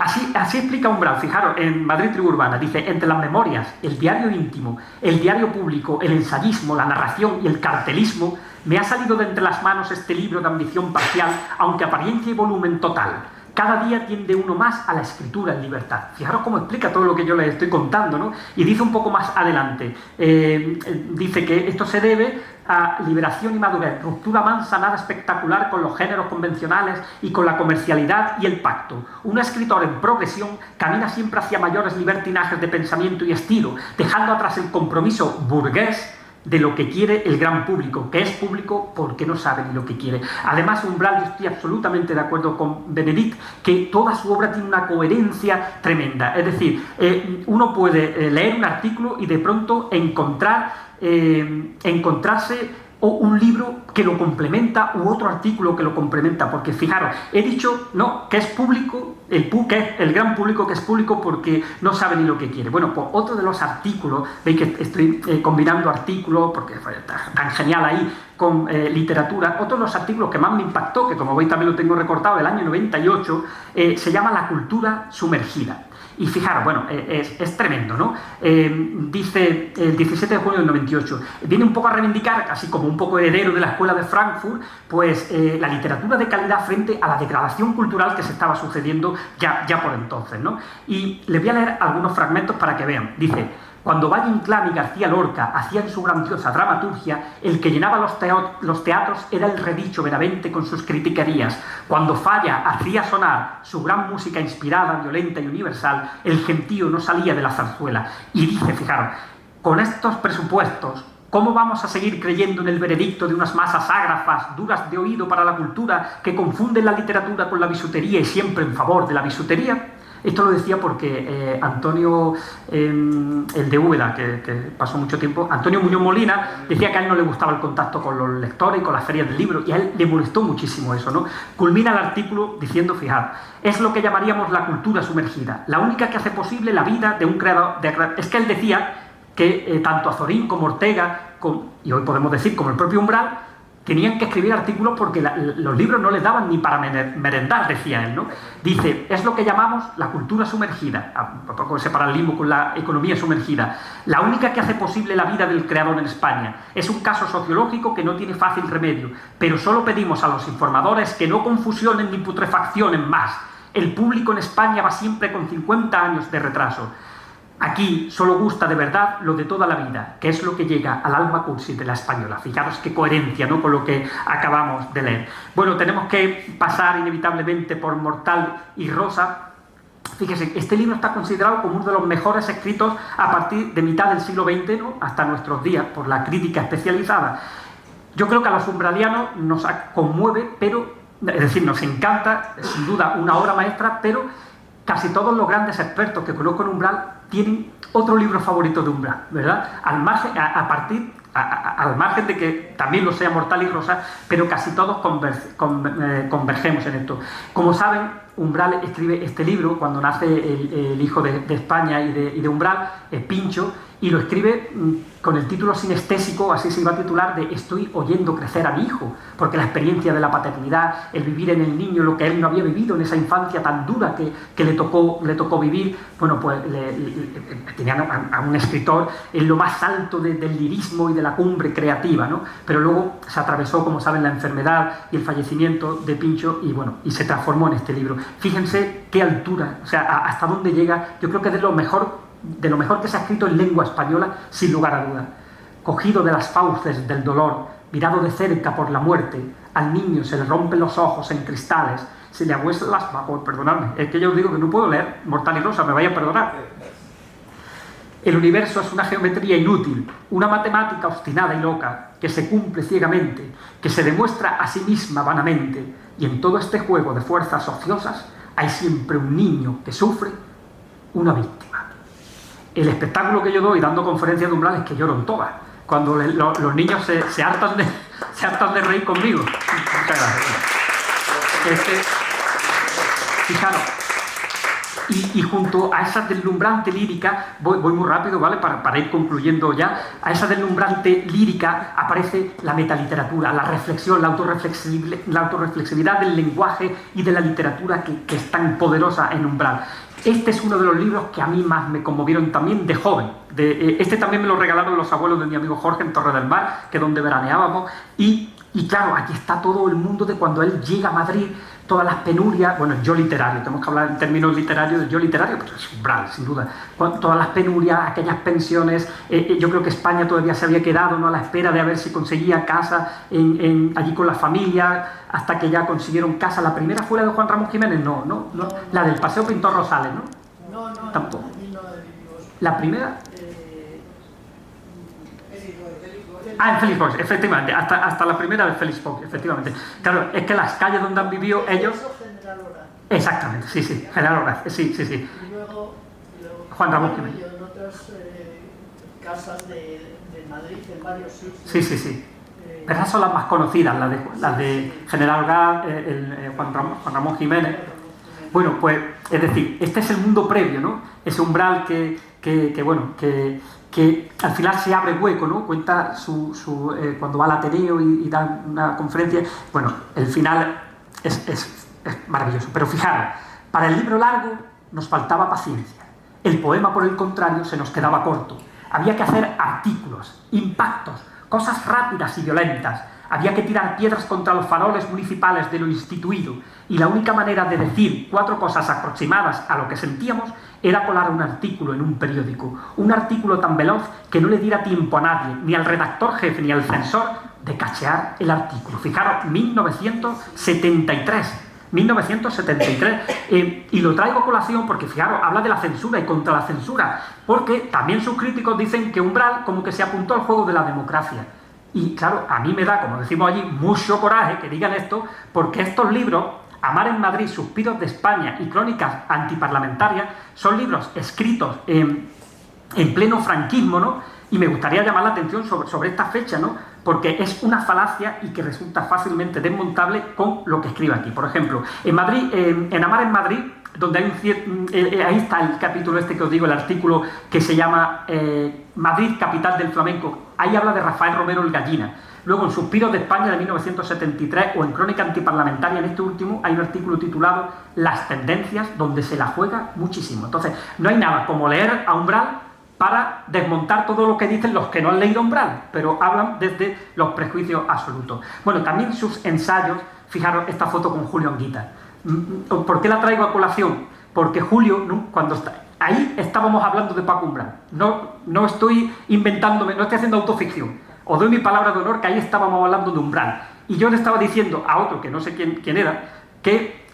así explica Umbral. Fijaros, en Madrid Tribu Urbana dice: entre las memorias, el diario íntimo, el diario público, el ensayismo, la narración y el cartelismo, me ha salido de entre las manos este libro de ambición parcial, aunque apariencia y volumen total. Cada día tiende uno más a la escritura en libertad. Fijaros cómo explica todo lo que yo les estoy contando, ¿no? Y dice un poco más adelante, dice que esto se debe a liberación y madurez, ruptura mansa nada espectacular con los géneros convencionales y con la comercialidad y el pacto. Un escritor en progresión camina siempre hacia mayores libertinajes de pensamiento y estilo, dejando atrás el compromiso burgués de lo que quiere el gran público, que es público porque no sabe ni lo que quiere. Además, Umbral, yo estoy absolutamente de acuerdo con Benedict, que toda su obra tiene una coherencia tremenda. Es decir, uno puede leer un artículo y de pronto encontrarse un libro que lo complementa u otro artículo que lo complementa, porque fijaros, he dicho no que es público, que es el gran público, que es público porque no sabe ni lo que quiere. Bueno, pues otro de los artículos, veis que estoy combinando artículos porque fue tan genial ahí con literatura. Otro de los artículos que más me impactó, que como veis también lo tengo recortado, del año 98, se llama La cultura sumergida. Y fijaros, bueno, es tremendo, ¿no? Dice el 17 de junio del 98, viene un poco a reivindicar, así como un poco heredero de la escuela de Frankfurt, pues la literatura de calidad frente a la degradación cultural que se estaba sucediendo ya por entonces, ¿no? Y les voy a leer algunos fragmentos para que vean. Dice: cuando Valle Inclán y García Lorca hacían su grandiosa dramaturgia, el que llenaba los teatros era el redicho Benavente con sus critiquerías. Cuando Falla hacía sonar su gran música inspirada, violenta y universal, el gentío no salía de la zarzuela. Y dice, fijaros, con estos presupuestos, ¿cómo vamos a seguir creyendo en el veredicto de unas masas ágrafas, duras de oído para la cultura, que confunden la literatura con la bisutería y siempre en favor de la bisutería? Esto lo decía porque Antonio, el de Úbeda, que pasó mucho tiempo, Antonio Muñoz Molina, decía que a él no le gustaba el contacto con los lectores y con las ferias del libro, y a él le molestó muchísimo eso, ¿no? Culmina el artículo diciendo, fijad, es lo que llamaríamos la cultura sumergida, la única que hace posible la vida de un creador. Es que él decía que tanto Azorín como Ortega, y hoy podemos decir como el propio Umbral, tenían que escribir artículos porque los libros no les daban ni para merendar, decía él, ¿no? Dice, es lo que llamamos la cultura sumergida, un poco ese paralelismo con la economía sumergida, la única que hace posible la vida del creador en España. Es un caso sociológico que no tiene fácil remedio, pero solo pedimos a los informadores que no confusionen ni putrefaccionen más. El público en España va siempre con 50 años de retraso. Aquí solo gusta de verdad lo de toda la vida, que es lo que llega al alma cursi de la española. Fijaros qué coherencia, ¿no?, con lo que acabamos de leer. Bueno, tenemos que pasar inevitablemente por Mortal y Rosa. Fíjese, este libro está considerado como uno de los mejores escritos a partir de mitad del siglo XX, ¿no?, hasta nuestros días, por la crítica especializada. Yo creo que a los umbralianos nos conmueve, pero, es decir, nos encanta, sin duda, una obra maestra, pero casi todos los grandes expertos que conozco en Umbral tienen otro libro favorito de Umbral, ¿verdad? Al margen de que también lo sea Mortal y Rosa, pero casi todos convergemos en esto. Como saben, Umbral escribe este libro cuando nace el hijo de España y de Umbral, Pincho, y lo escribe con el título sinestésico, así se iba a titular, de Estoy oyendo crecer a mi hijo, porque la experiencia de la paternidad, el vivir en el niño lo que él no había vivido en esa infancia tan dura que le tocó vivir, bueno, pues tenían a un escritor en lo más alto del lirismo y de la cumbre creativa, ¿no? Pero luego se atravesó, como saben, la enfermedad y el fallecimiento de Pincho y bueno, y se transformó en este libro. Fíjense qué altura, o sea, hasta dónde llega. Yo creo que es de lo mejor que se ha escrito en lengua española, sin lugar a duda. Cogido de las fauces del dolor, mirado de cerca por la muerte, al niño se le rompen los ojos en cristales, se le ahuesan las... perdonadme, es que yo os digo que no puedo leer Mortal y Rosa, me vaya a perdonar. El universo es una geometría inútil, una matemática obstinada y loca, que se cumple ciegamente, que se demuestra a sí misma vanamente, y en todo este juego de fuerzas ociosas hay siempre un niño que sufre, una víctima. El espectáculo que yo doy dando conferencias de Umbral es que lloro en todas, cuando los niños se hartan de reír conmigo. Muchas gracias. Fijaros, y junto a esa deslumbrante lírica, voy muy rápido, ¿vale?, para ir concluyendo ya, a esa deslumbrante lírica aparece la metaliteratura, la reflexión, la autorreflexividad del lenguaje y de la literatura que es tan poderosa en Umbral. Este es uno de los libros que a mí más me conmovieron también de joven. Este también me lo regalaron los abuelos de mi amigo Jorge en Torre del Mar, que es donde veraneábamos. Y claro, aquí está todo el mundo de cuando él llega a Madrid, todas las penurias, bueno, yo literario, tenemos que hablar en términos literarios de yo literario, pero es Umbral, sin duda. Todas las penurias, aquellas pensiones, yo creo que España todavía se había quedado, ¿no?, a la espera de a ver si conseguía casa allí con la familia, hasta que ya consiguieron casa. La primera fue la de Juan Ramón Jiménez, no, la del Paseo Pintor Rosales, ¿no? No, tampoco. La primera... en Félix Boix, efectivamente, hasta la primera de Félix Boix, efectivamente. Claro, es que las calles donde han vivido ellos... Exactamente, sí, General Orgaz, sí. Y luego Juan Ramón Jiménez. En otras casas de Madrid, en varios sitios. Sí. Pero esas son las más conocidas, las de General Orgaz, Juan Ramón Jiménez. Bueno, pues, es decir, este es el mundo previo, ¿no? Ese Umbral que al final se abre hueco, ¿no? Cuenta cuando va al Ateneo y da una conferencia. Bueno, el final es maravilloso. Pero fijaros, para el libro largo nos faltaba paciencia. El poema, por el contrario, se nos quedaba corto. Había que hacer artículos, impactos, cosas rápidas y violentas. Había que tirar piedras contra los faroles municipales de lo instituido, y la única manera de decir 4 cosas aproximadas a lo que sentíamos era colar un artículo en un periódico, un artículo tan veloz que no le diera tiempo a nadie, ni al redactor jefe ni al censor, de cachear el artículo. Fijaros, 1973, y lo traigo a colación porque, fijaros, habla de la censura y contra la censura, porque también sus críticos dicen que Umbral como que se apuntó al juego de la democracia. Y claro, a mí me da, como decimos allí, mucho coraje que digan esto, porque estos libros, Amar en Madrid, Suspiros de España y Crónicas antiparlamentarias, son libros escritos en pleno franquismo, ¿no? Y me gustaría llamar la atención sobre esta fecha, ¿no? Porque es una falacia y que resulta fácilmente desmontable con lo que escribe aquí. Por ejemplo, en Madrid, en Amar en Madrid, donde hay ahí está el capítulo este que os digo, el artículo que se llama Madrid, capital del flamenco. Ahí habla de Rafael Romero el Gallina. Luego, en Suspiros de España de 1973 o en Crónica antiparlamentaria, en este último, hay un artículo titulado Las tendencias, donde se la juega muchísimo. Entonces, no hay nada como leer a Umbral para desmontar todo lo que dicen los que no han leído Umbral, pero hablan desde los prejuicios absolutos. Bueno, también sus ensayos, fijaros esta foto con Julio Anguita. ¿Por qué la traigo a colación? Porque Julio, ¿no? Cuando está ahí estábamos hablando de Paco Umbral. No estoy inventándome, no estoy haciendo autoficción. Os doy mi palabra de honor que ahí estábamos hablando de Umbral. Y yo le estaba diciendo a otro, que no sé quién era, que,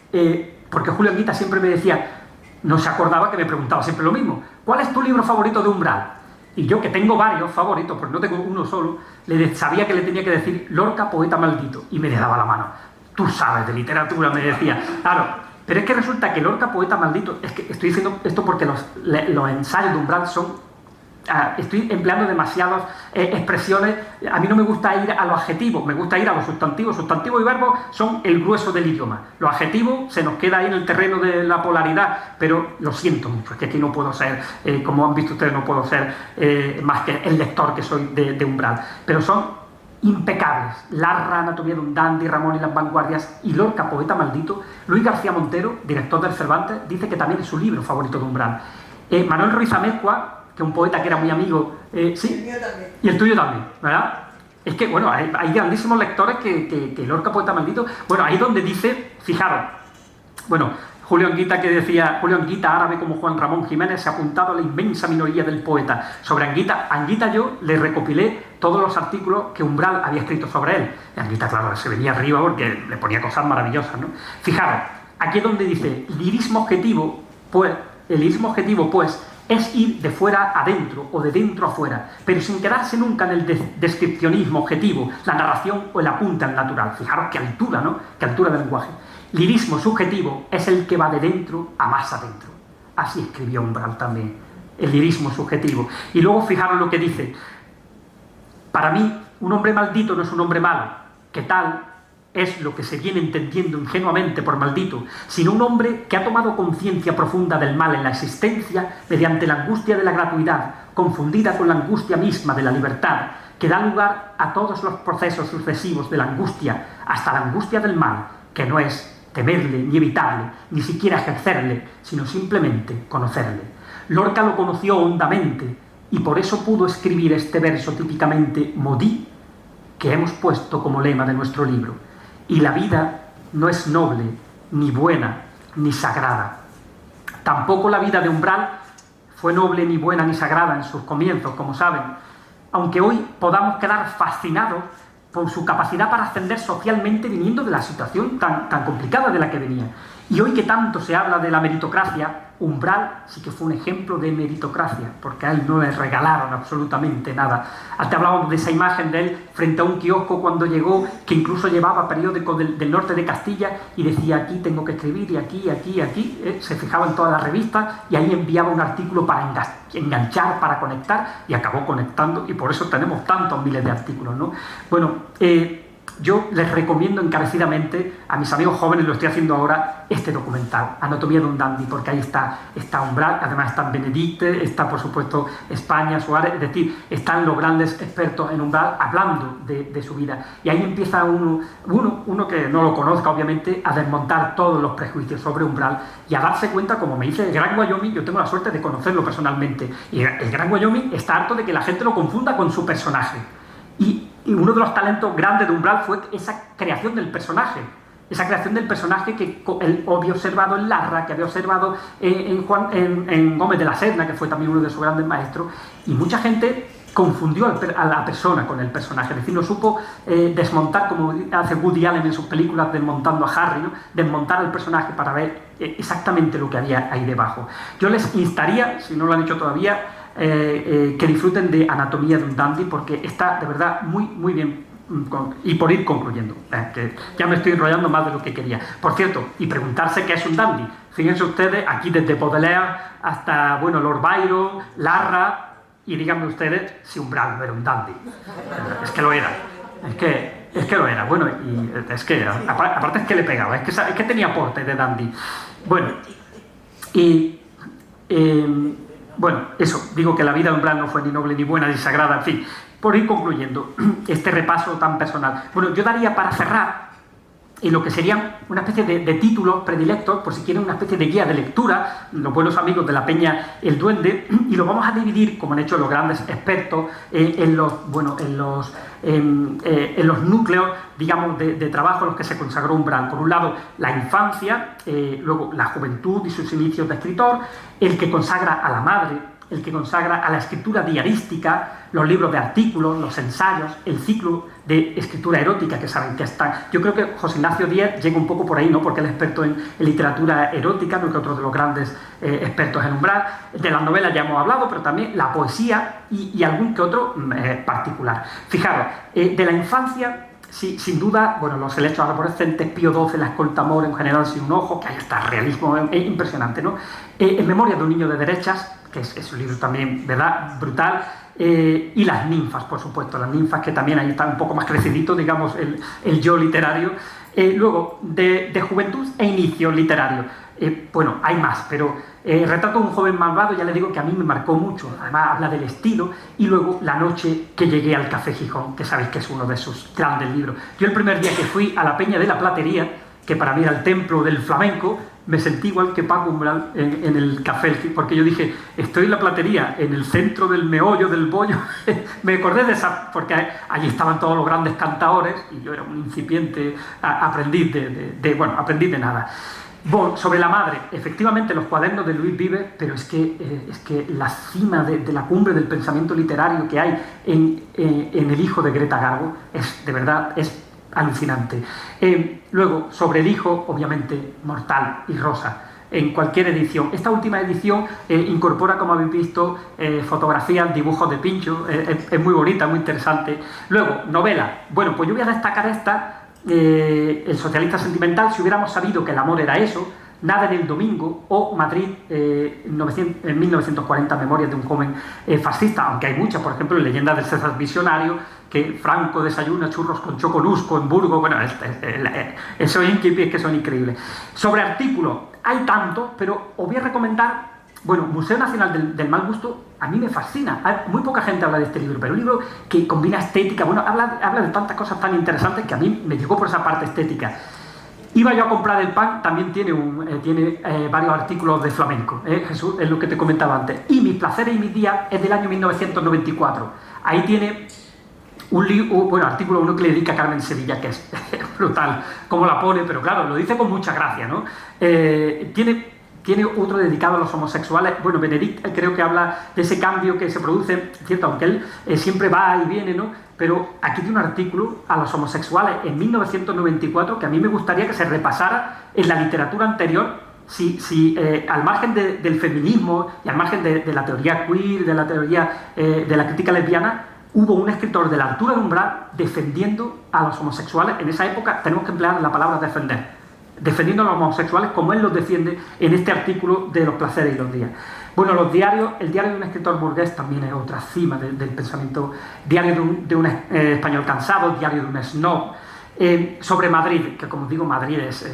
porque Julio Anguita siempre me decía, no se acordaba que me preguntaba siempre lo mismo, ¿cuál es tu libro favorito de Umbral? Y yo, que tengo varios favoritos, porque no tengo uno solo, sabía que le tenía que decir Lorca, poeta maldito, y me le daba la mano. Tú sabes de literatura, me decía. Claro, pero es que resulta que Lorca, poeta maldito, es que estoy diciendo esto porque los ensayos de Umbral son... estoy empleando demasiadas expresiones. A mí no me gusta ir a los adjetivos, me gusta ir a los sustantivos. Sustantivos y verbos son el grueso del idioma. Los adjetivos se nos queda ahí en el terreno de la polaridad, pero lo siento mucho, es que aquí no puedo ser, como han visto ustedes, no puedo ser más que el lector que soy de Umbral. Pero son impecables. Larra, Anatomía de un dandy, Ramón y las vanguardias y Lorca, poeta maldito. Luis García Montero, director del Cervantes, dice que también es su libro favorito de Umbral. Manuel Ruiz Amezcua, que un poeta que era muy amigo, sí, el mío también. Y el tuyo también, ¿verdad? Es que, bueno, hay grandísimos lectores que Lorca, poeta maldito, bueno, ahí donde dice, fijaros, bueno, Julio Anguita, que decía, Julio Anguita, árabe como Juan Ramón Jiménez, se ha apuntado a la inmensa minoría del poeta. Sobre Anguita yo le recopilé todos los artículos que Umbral había escrito sobre él. Y Anguita, claro, se venía arriba porque le ponía cosas maravillosas, ¿no? Fijaros, aquí es donde dice, el lirismo objetivo, pues, es ir de fuera adentro o de dentro a fuera, pero sin quedarse nunca en el descripcionismo objetivo, la narración o el apunte al natural. Fijaros qué altura, ¿no? Qué altura del lenguaje. Lirismo subjetivo es el que va de dentro a más adentro. Así escribió Umbral también, el lirismo subjetivo. Y luego fijaros lo que dice. Para mí, un hombre maldito no es un hombre malo, que tal es lo que se viene entendiendo ingenuamente por maldito, sino un hombre que ha tomado conciencia profunda del mal en la existencia mediante la angustia de la gratuidad, confundida con la angustia misma de la libertad, que da lugar a todos los procesos sucesivos de la angustia, hasta la angustia del mal, que no es temerle ni evitarle, ni siquiera ejercerle, sino simplemente conocerle. Lorca lo conoció hondamente y por eso pudo escribir este verso típicamente modí que hemos puesto como lema de nuestro libro. Y la vida no es noble, ni buena, ni sagrada. Tampoco la vida de Umbral fue noble, ni buena, ni sagrada en sus comienzos, como saben, aunque hoy podamos quedar fascinados por su capacidad para ascender socialmente viniendo de la situación tan complicada de la que venía. Y hoy que tanto se habla de la meritocracia, Umbral sí que fue un ejemplo de meritocracia, porque a él no le regalaron absolutamente nada. Antes hablábamos de esa imagen de él frente a un kiosco cuando llegó, que incluso llevaba periódicos del norte de Castilla y decía aquí tengo que escribir y aquí, se fijaba en todas las revistas y ahí enviaba un artículo para enganchar, para conectar y acabó conectando y por eso tenemos tantos miles de artículos, ¿no? Bueno, yo les recomiendo encarecidamente a mis amigos jóvenes, lo estoy haciendo ahora, este documental, Anatomía de un Dandy, porque ahí está Umbral, además está Benedicte, está por supuesto España, Suárez, es decir, están los grandes expertos en Umbral hablando de su vida. Y ahí empieza uno que no lo conozca, obviamente, a desmontar todos los prejuicios sobre Umbral y a darse cuenta, como me dice el Gran Wyoming, yo tengo la suerte de conocerlo personalmente, y el Gran Wyoming está harto de que la gente lo confunda con su personaje. Y uno de los talentos grandes de Umbral fue esa creación del personaje. Esa creación del personaje que él había observado en Larra, que había observado en Gómez de la Serna, que fue también uno de sus grandes maestros, y mucha gente confundió a la persona con el personaje, es decir, no supo desmontar, como hace Woody Allen en sus películas Desmontando a Harry, ¿no? Desmontar el personaje para ver exactamente lo que había ahí debajo. Yo les instaría, si no lo han hecho todavía, que disfruten de Anatomía de un Dandy, porque está de verdad muy bien. Y por ir concluyendo, que ya me estoy enrollando más de lo que quería. Por cierto, y preguntarse qué es un dandy. Fíjense ustedes, aquí desde Baudelaire hasta, bueno, Lord Byron, Larra, y díganme ustedes si Umbral no era un dandy. Es que lo era. Es que lo era. Bueno, y es que, aparte es que le pegaba, es que tenía porte de dandy. Bueno, y... bueno, eso, digo que la vida de Umbral no fue ni noble ni buena ni sagrada, en fin, por ir concluyendo este repaso tan personal. Bueno, yo daría para cerrar en lo que serían una especie de títulos predilectos, por si quieren una especie de guía de lectura, los buenos amigos de la Peña El Duende, y lo vamos a dividir, como han hecho los grandes expertos, en los núcleos, digamos, de trabajo en los que se consagró Umbral. Por un lado, la infancia, luego la juventud y sus inicios de escritor, el que consagra a la madre, el que consagra a la escritura diarística, los libros de artículos, los ensayos, el ciclo de escritura erótica, que saben que están. Yo creo que José Ignacio Díez llega un poco por ahí, ¿no? Porque él es experto en literatura erótica, no que otro de los grandes expertos en Umbral. De las novelas ya hemos hablado, pero también la poesía y algún que otro particular. Fijaros, de la infancia... Sí, sin duda, bueno, los helechos arborescentes, Pío XII, la escolta Moro, en general sin un ojo, que ahí está, realismo impresionante, ¿no? En Memoria de un niño de derechas, que es un libro también, ¿verdad?, brutal, y las ninfas, por supuesto, las ninfas, que también ahí está un poco más crecidito, digamos, el yo literario. Luego, de juventud e inicio literario. Bueno, hay más, pero Retrato de un joven malvado, ya les digo que a mí me marcó mucho, además habla del estilo, y luego La noche que llegué al Café Gijón, que sabéis que es uno de sus grandes libros. Yo el primer día que fui a la Peña de la Platería, que para mí era el templo del flamenco, me sentí igual que Paco Umbral en el café, porque yo dije, estoy en la Platería, en el centro del meollo, del bollo. Me acordé de esa, porque allí estaban todos los grandes cantaores, y yo era un incipiente aprendiz aprendiz de nada. Bueno, sobre la madre, efectivamente los cuadernos de Luis Vives, pero es que la cima de la cumbre del pensamiento literario que hay en El hijo de Greta Garbo es, de verdad, es alucinante. Luego, sobre el hijo, obviamente, Mortal y Rosa, en cualquier edición. Esta última edición incorpora, como habéis visto, fotografías, dibujos de Pincho, es muy bonita, muy interesante. Luego, novela. Bueno, pues yo voy a destacar esta, El socialista sentimental, si hubiéramos sabido que el amor era eso, Nada en el domingo, o Madrid en 1940, Memorias de un joven fascista, aunque hay muchas, por ejemplo, Leyendas del César Visionario, que Franco desayuna churros con chocolusco en Burgos. Bueno, esos inquipis que son increíbles. Sobre artículos, hay tanto, pero os voy a recomendar, bueno, Museo Nacional del Mal Gusto, a mí me fascina. Muy poca gente habla de este libro, pero un libro que combina estética, bueno, habla de tantas cosas tan interesantes que a mí me llegó por esa parte estética. Iba yo a comprar el pan, también tiene varios artículos de flamenco, Jesús, es lo que te comentaba antes. Y Mis placeres y mis días es del año 1994. Ahí tiene un artículo uno que le dedica a Carmen Sevilla, que es brutal, como la pone, pero claro, lo dice con mucha gracia, ¿no? Tiene otro dedicado a los homosexuales. Bueno, Benedicte creo que habla de ese cambio que se produce, cierto, aunque él siempre va y viene, ¿no? Pero aquí tiene un artículo a los homosexuales en 1994 que a mí me gustaría que se repasara en la literatura anterior, si al margen del feminismo y al margen de la teoría queer, de la teoría de la crítica lesbiana, hubo un escritor de la altura de Umbral defendiendo a los homosexuales. En esa época tenemos que emplear la palabra defendiendo a los homosexuales como él los defiende en este artículo de Los placeres y los días. Bueno, los diarios, el diario de un escritor burgués también es otra cima del pensamiento. Diario de un español cansado, diario de un snob, Sobre Madrid, que como digo, Madrid es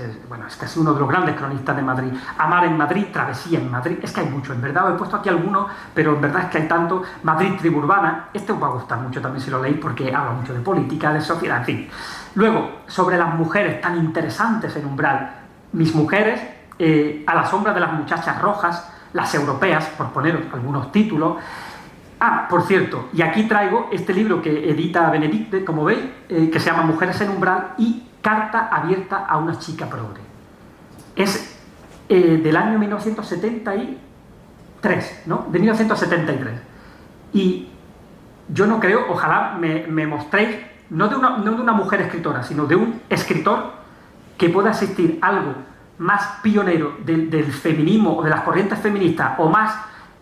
casi uno de los grandes cronistas de Madrid. Amar en Madrid, Travesía en Madrid. Es que hay mucho, en verdad. Os he puesto aquí algunos, pero en verdad es que hay tanto. Madrid, tribu urbana. Este os va a gustar mucho también si lo leéis, porque habla mucho de política, de sociedad, en fin. Luego, sobre las mujeres tan interesantes en Umbral. Mis mujeres, A la sombra de las muchachas rojas, las europeas, por poner algunos títulos. Ah, por cierto, y aquí traigo este libro que edita Benedicte, como veis, que se llama Mujeres en Umbral y Carta abierta a una chica progre. Es del año 1973, ¿no? De 1973. Y yo no creo, ojalá me mostréis, no de una mujer escritora, sino de un escritor que pueda existir algo más pionero del feminismo o de las corrientes feministas o más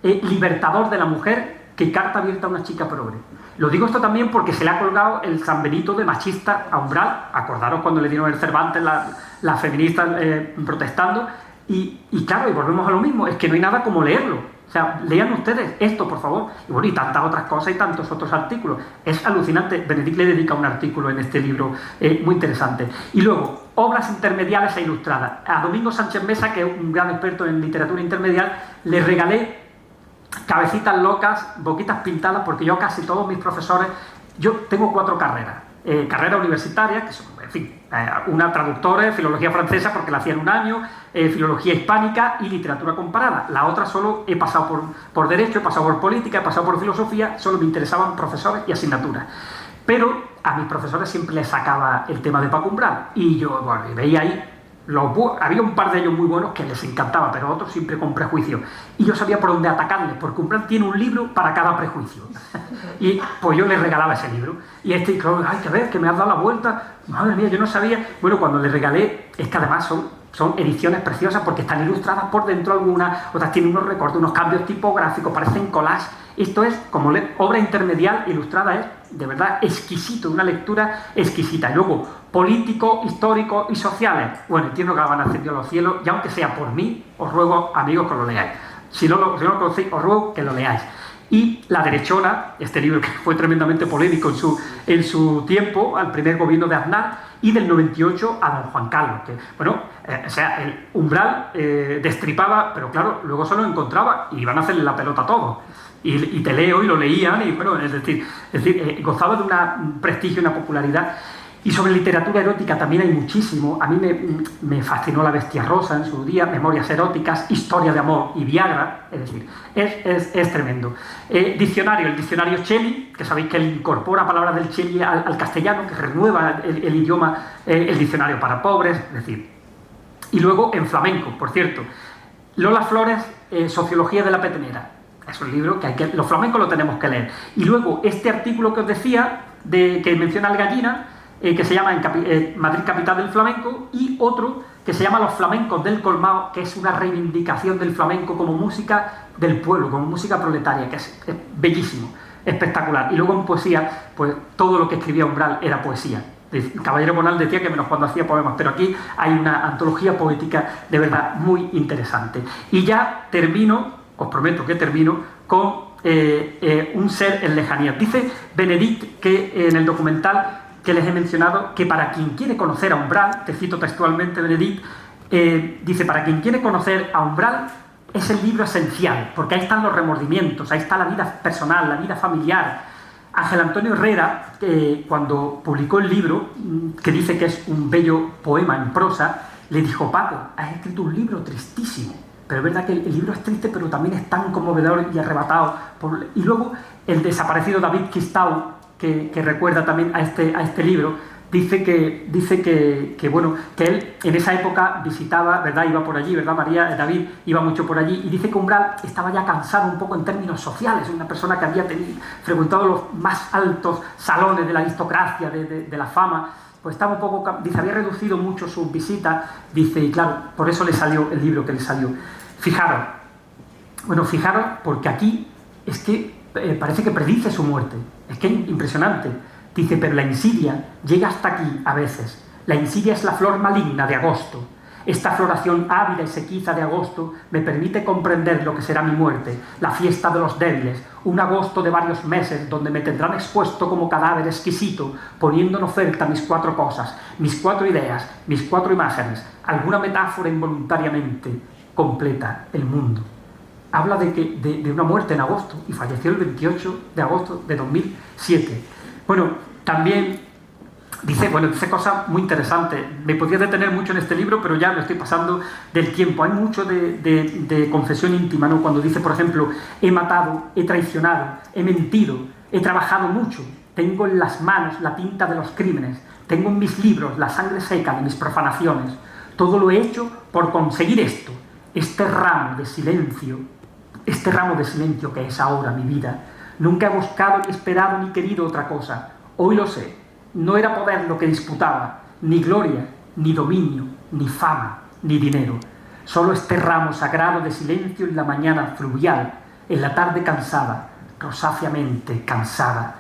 libertador de la mujer que Carta abierta a una chica progre. Lo digo esto también porque se le ha colgado el San Benito de machista a Umbral. Acordaros cuando le dieron el Cervantes las feministas protestando. Y claro, y volvemos a lo mismo, es que no hay nada como leerlo. O sea, lean ustedes esto, por favor. Y bueno, y tantas otras cosas y tantos otros artículos. Es alucinante. Benedict le dedica un artículo en este libro muy interesante. Y luego, obras intermediales e ilustradas. A Domingo Sánchez Mesa, que es un gran experto en literatura intermedial, le regalé Cabecitas locas, boquitas pintadas, porque yo casi todos mis profesores, yo tengo 4 carreras. Carrera universitaria, que son, en fin, una traductora, filología francesa, porque la hacía en un año, filología hispánica y literatura comparada. La otra solo he pasado por derecho, he pasado por política, he pasado por filosofía, solo me interesaban profesores y asignaturas. Pero a mis profesores siempre les sacaba el tema de Paco Umbral, y yo, bueno, y veía ahí, había un par de ellos muy buenos que les encantaba, pero otros siempre con prejuicio. Y yo sabía por dónde atacarles, porque Umbral tiene un libro para cada prejuicio. Y pues yo les regalaba ese libro. Y claro, ay, que ver, que me has dado la vuelta. Madre mía, yo no sabía. Bueno, cuando les regalé, es que además son ediciones preciosas porque están ilustradas por dentro algunas, otras tienen unos recortes, unos cambios tipográficos, parecen collage. Esto es como obra intermedial ilustrada, es de verdad exquisito, una lectura exquisita. Y luego, políticos, históricos y sociales. Bueno, entiendo que la van a ascendido a los cielos, y aunque sea por mí, os ruego, amigos, que lo leáis. Si no lo conocéis, os ruego que lo leáis. Y La derechona, este libro que fue tremendamente polémico en su tiempo, al primer gobierno de Aznar, y del 98 a don Juan Carlos, que, bueno, el Umbral destripaba, pero claro, luego se lo encontraba y iban a hacerle la pelota a todos. Y te leo y lo leían, y bueno, es decir gozaba de un prestigio y una popularidad. Y sobre literatura erótica también hay muchísimo. A mí me fascinó La bestia rosa en su día, Memorias eróticas, Historia de amor y Viagra. Es decir, es tremendo. El diccionario Shelley, que sabéis que él incorpora palabras del Shelley al castellano, que renueva el idioma, el diccionario para pobres, es decir. Y luego en flamenco, por cierto, Lola Flores, Sociología de la petenera. Es un libro que los flamencos lo tenemos que leer. Y luego este artículo que os decía, que menciona el Gallina, que se llama Madrid capital del flamenco, y otro que se llama Los flamencos del colmao, que es una reivindicación del flamenco como música del pueblo, como música proletaria, que es bellísimo, espectacular. Y luego en poesía, pues todo lo que escribía Umbral era poesía. El Caballero Bonal decía que menos cuando hacía poemas, pero aquí hay una antología poética de verdad muy interesante. Y ya termino, os prometo que termino, con un ser en lejanías. Dice Benedict que en el documental que les he mencionado, que para quien quiere conocer a Umbral, te cito textualmente Benedict, dice, para quien quiere conocer a Umbral es el libro esencial, porque ahí están los remordimientos, ahí está la vida personal, la vida familiar. Ángel Antonio Herrera, cuando publicó el libro, que dice que es un bello poema en prosa, le dijo, Paco, has escrito un libro tristísimo, pero es verdad que el libro es triste, pero también es tan conmovedor y arrebatado. Y luego el desaparecido David Quistau, que recuerda también a este libro, dice que bueno, que él en esa época visitaba, ¿verdad? Iba por allí, ¿verdad, María? David iba mucho por allí, y dice que Umbral estaba ya cansado un poco en términos sociales, una persona que había frecuentado los más altos salones de la aristocracia, de la fama, pues estaba un poco, dice, había reducido mucho sus visitas, dice, y claro, por eso le salió el libro que le salió. Fijaros porque aquí es que parece que predice su muerte, es que es impresionante. Dice, pero la insidia llega hasta aquí a veces. La insidia es la flor maligna de agosto. Esta floración ávida y sequiza de agosto me permite comprender lo que será mi muerte, la fiesta de los débiles, un agosto de varios meses donde me tendrán expuesto como cadáver exquisito, poniendo en oferta mis 4 cosas, mis 4 ideas, mis 4 imágenes, alguna metáfora involuntariamente completa el mundo. Habla de una muerte en agosto y falleció el 28 de agosto de 2007. Bueno, también dice cosas muy interesantes. Me podría detener mucho en este libro, pero ya me estoy pasando del tiempo. Hay mucho de confesión íntima, ¿no? Cuando dice, por ejemplo, he matado, he traicionado, he mentido, he trabajado mucho, tengo en las manos la tinta de los crímenes, tengo en mis libros la sangre seca de mis profanaciones. Todo lo he hecho por conseguir esto, este ramo de silencio que es ahora mi vida. Nunca he buscado, ni esperado, ni querido otra cosa. Hoy lo sé. No era poder lo que disputaba, ni gloria, ni dominio, ni fama, ni dinero. Solo este ramo sagrado de silencio en la mañana fluvial, en la tarde cansada, rosáceamente cansada.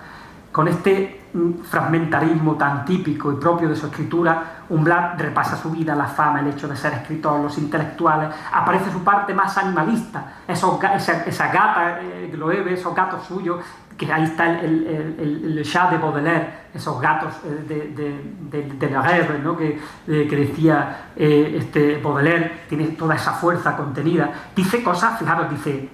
Con este fragmentarismo tan típico y propio de su escritura, Umbral repasa su vida, la fama, el hecho de ser escritor, los intelectuales, aparece su parte más animalista, esa gata, Gloebe, esos gatos suyos, que ahí está el chat de Baudelaire, esos gatos de la guerra, ¿no? que decía Baudelaire, tiene toda esa fuerza contenida. Dice cosas, fijaros, dice,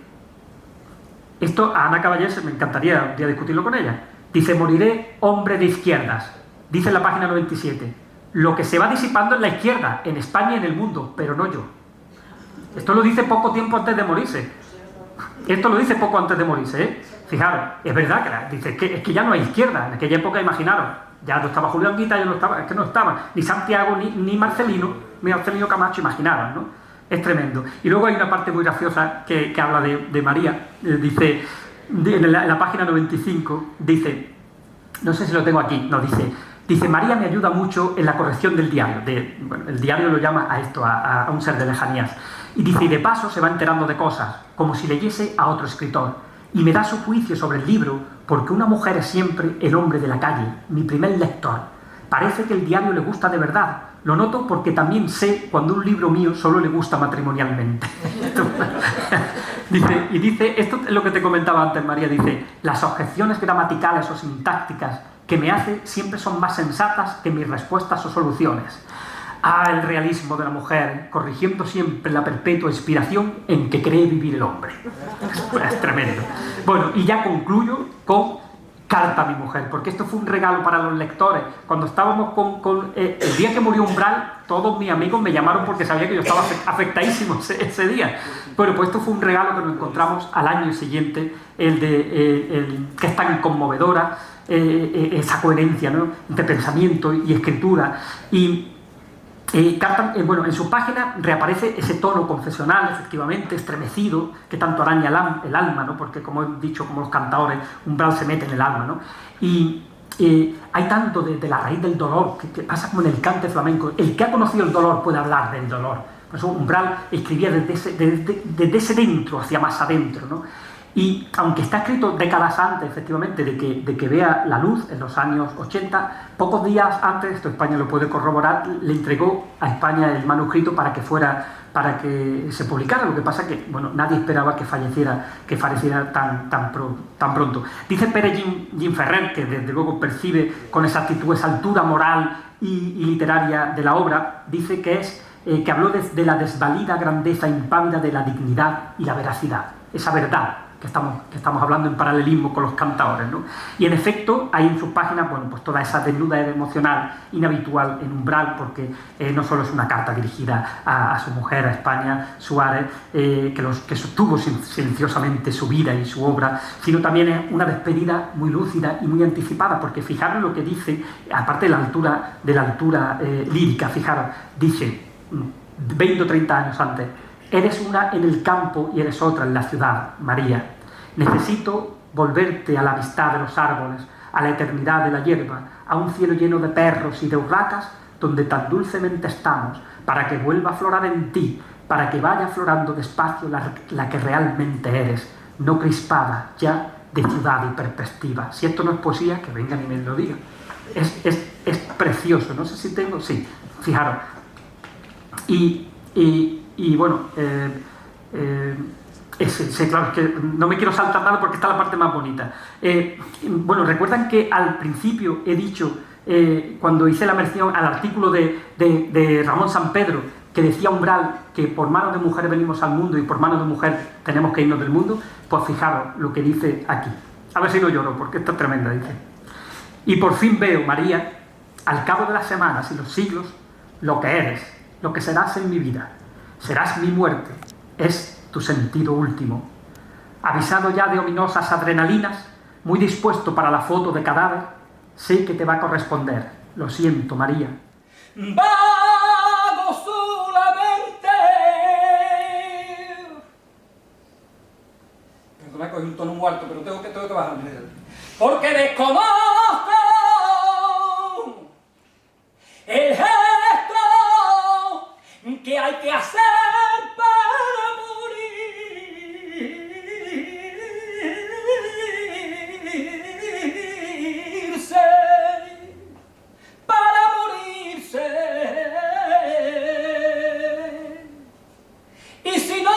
esto a Ana Caballés me encantaría un día discutirlo con ella. Dice, moriré hombre de izquierdas. Dice en la página 97, lo que se va disipando en la izquierda, en España y en el mundo, pero no yo. Esto lo dice poco tiempo antes de morirse. Fijaros, es verdad que dice, es que ya no hay izquierda. En aquella época, imaginaros, ya no estaba Julio Anguita, ya no estaba, es que no estaban ni Santiago ni Marcelino Camacho, imaginaros, ¿no? Es tremendo. Y luego hay una parte muy graciosa que habla de María, dice, en la página 95, dice, no sé si lo tengo aquí, no, dice, María me ayuda mucho en la corrección del diario. El diario lo llama a esto, a un ser de lejanías. Y dice, y de paso se va enterando de cosas, como si leyese a otro escritor. Y me da su juicio sobre el libro, porque una mujer es siempre el hombre de la calle, mi primer lector. Parece que el diario le gusta de verdad. Lo noto porque también sé cuando un libro mío solo le gusta matrimonialmente. dice, esto es lo que te comentaba antes, María, dice, las objeciones gramaticales o sintácticas que me hace siempre son más sensatas que mis respuestas o soluciones. El realismo de la mujer, corrigiendo siempre la perpetua inspiración en que cree vivir el hombre. Es tremendo. Bueno, y ya concluyo con Carta a mi mujer, porque esto fue un regalo para los lectores. Cuando estábamos el día que murió Umbral, todos mis amigos me llamaron porque sabía que yo estaba afectadísimo ese día. Bueno, pues esto fue un regalo que nos encontramos al año siguiente, que es tan conmovedora, esa coherencia, ¿no?, entre pensamiento y escritura. En su página reaparece ese tono confesional, efectivamente, estremecido, que tanto araña el alma, ¿no? Porque, como he dicho, como los cantadores, Umbral se mete en el alma, ¿no? Y hay tanto de la raíz del dolor, que pasa como en el cante flamenco. El que ha conocido el dolor puede hablar del dolor. Por eso Umbral escribía desde ese dentro hacia más adentro, ¿no? Y aunque está escrito décadas antes, efectivamente, de que vea la luz en los años 80, pocos días antes, esto España lo puede corroborar, le entregó a España el manuscrito para que se publicara. Lo que pasa es que, bueno, nadie esperaba que falleciera tan pronto. Dice Pere Ginferrer, que desde luego percibe con exactitud esa altura moral y literaria de la obra, dice que habló de la desvalida grandeza impávida de la dignidad y la veracidad, esa verdad que estamos hablando en paralelismo con los cantadores, ¿no? Y en efecto, hay en sus páginas, bueno, pues toda esa desnudez emocional inhabitual en Umbral, porque no solo es una carta dirigida a su mujer, a España, Suárez, que sostuvo silenciosamente su vida y su obra, sino también es una despedida muy lúcida y muy anticipada, porque fijaros lo que dice, aparte de la altura lírica, fijaros, dice, 20 o 30 años antes, eres una en el campo y eres otra en la ciudad, María. Necesito volverte a la amistad de los árboles, a la eternidad de la hierba, a un cielo lleno de perros y de urracas, donde tan dulcemente estamos, para que vuelva a florar en ti, para que vaya florando despacio la que realmente eres, no crispada ya de ciudad y perspectiva. Si esto no es poesía, que vengan y me lo digan. Es precioso, no sé si tengo... Sí, fijaros. Y bueno, claro, es que no me quiero saltar nada porque está la parte más bonita. Bueno, recuerdan que al principio he dicho, cuando hice la mención al artículo de Ramón Sampedro, que decía Umbral que por manos de mujer venimos al mundo y por manos de mujer tenemos que irnos del mundo. Pues fijaros lo que dice aquí. A ver si no lloro, porque esto es tremenda, dice. Y por fin veo, María, al cabo de las semanas y los siglos, lo que eres, lo que serás en mi vida. Serás mi muerte, es tu sentido último. Avisado ya de ominosas adrenalinas, muy dispuesto para la foto de cadáver, sé que te va a corresponder. Lo siento, María. Vago solamente. Perdona, cogí un tono muy alto, pero tengo que bajarme. Porque desconozco el gesto que hay que hacer para morirse. Para morirse. Y si no,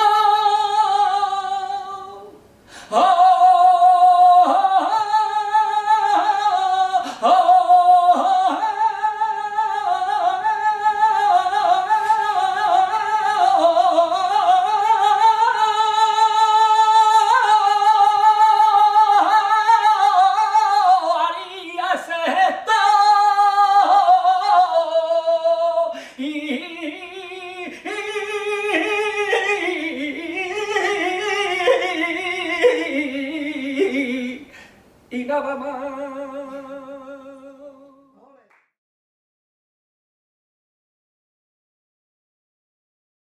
y nada más.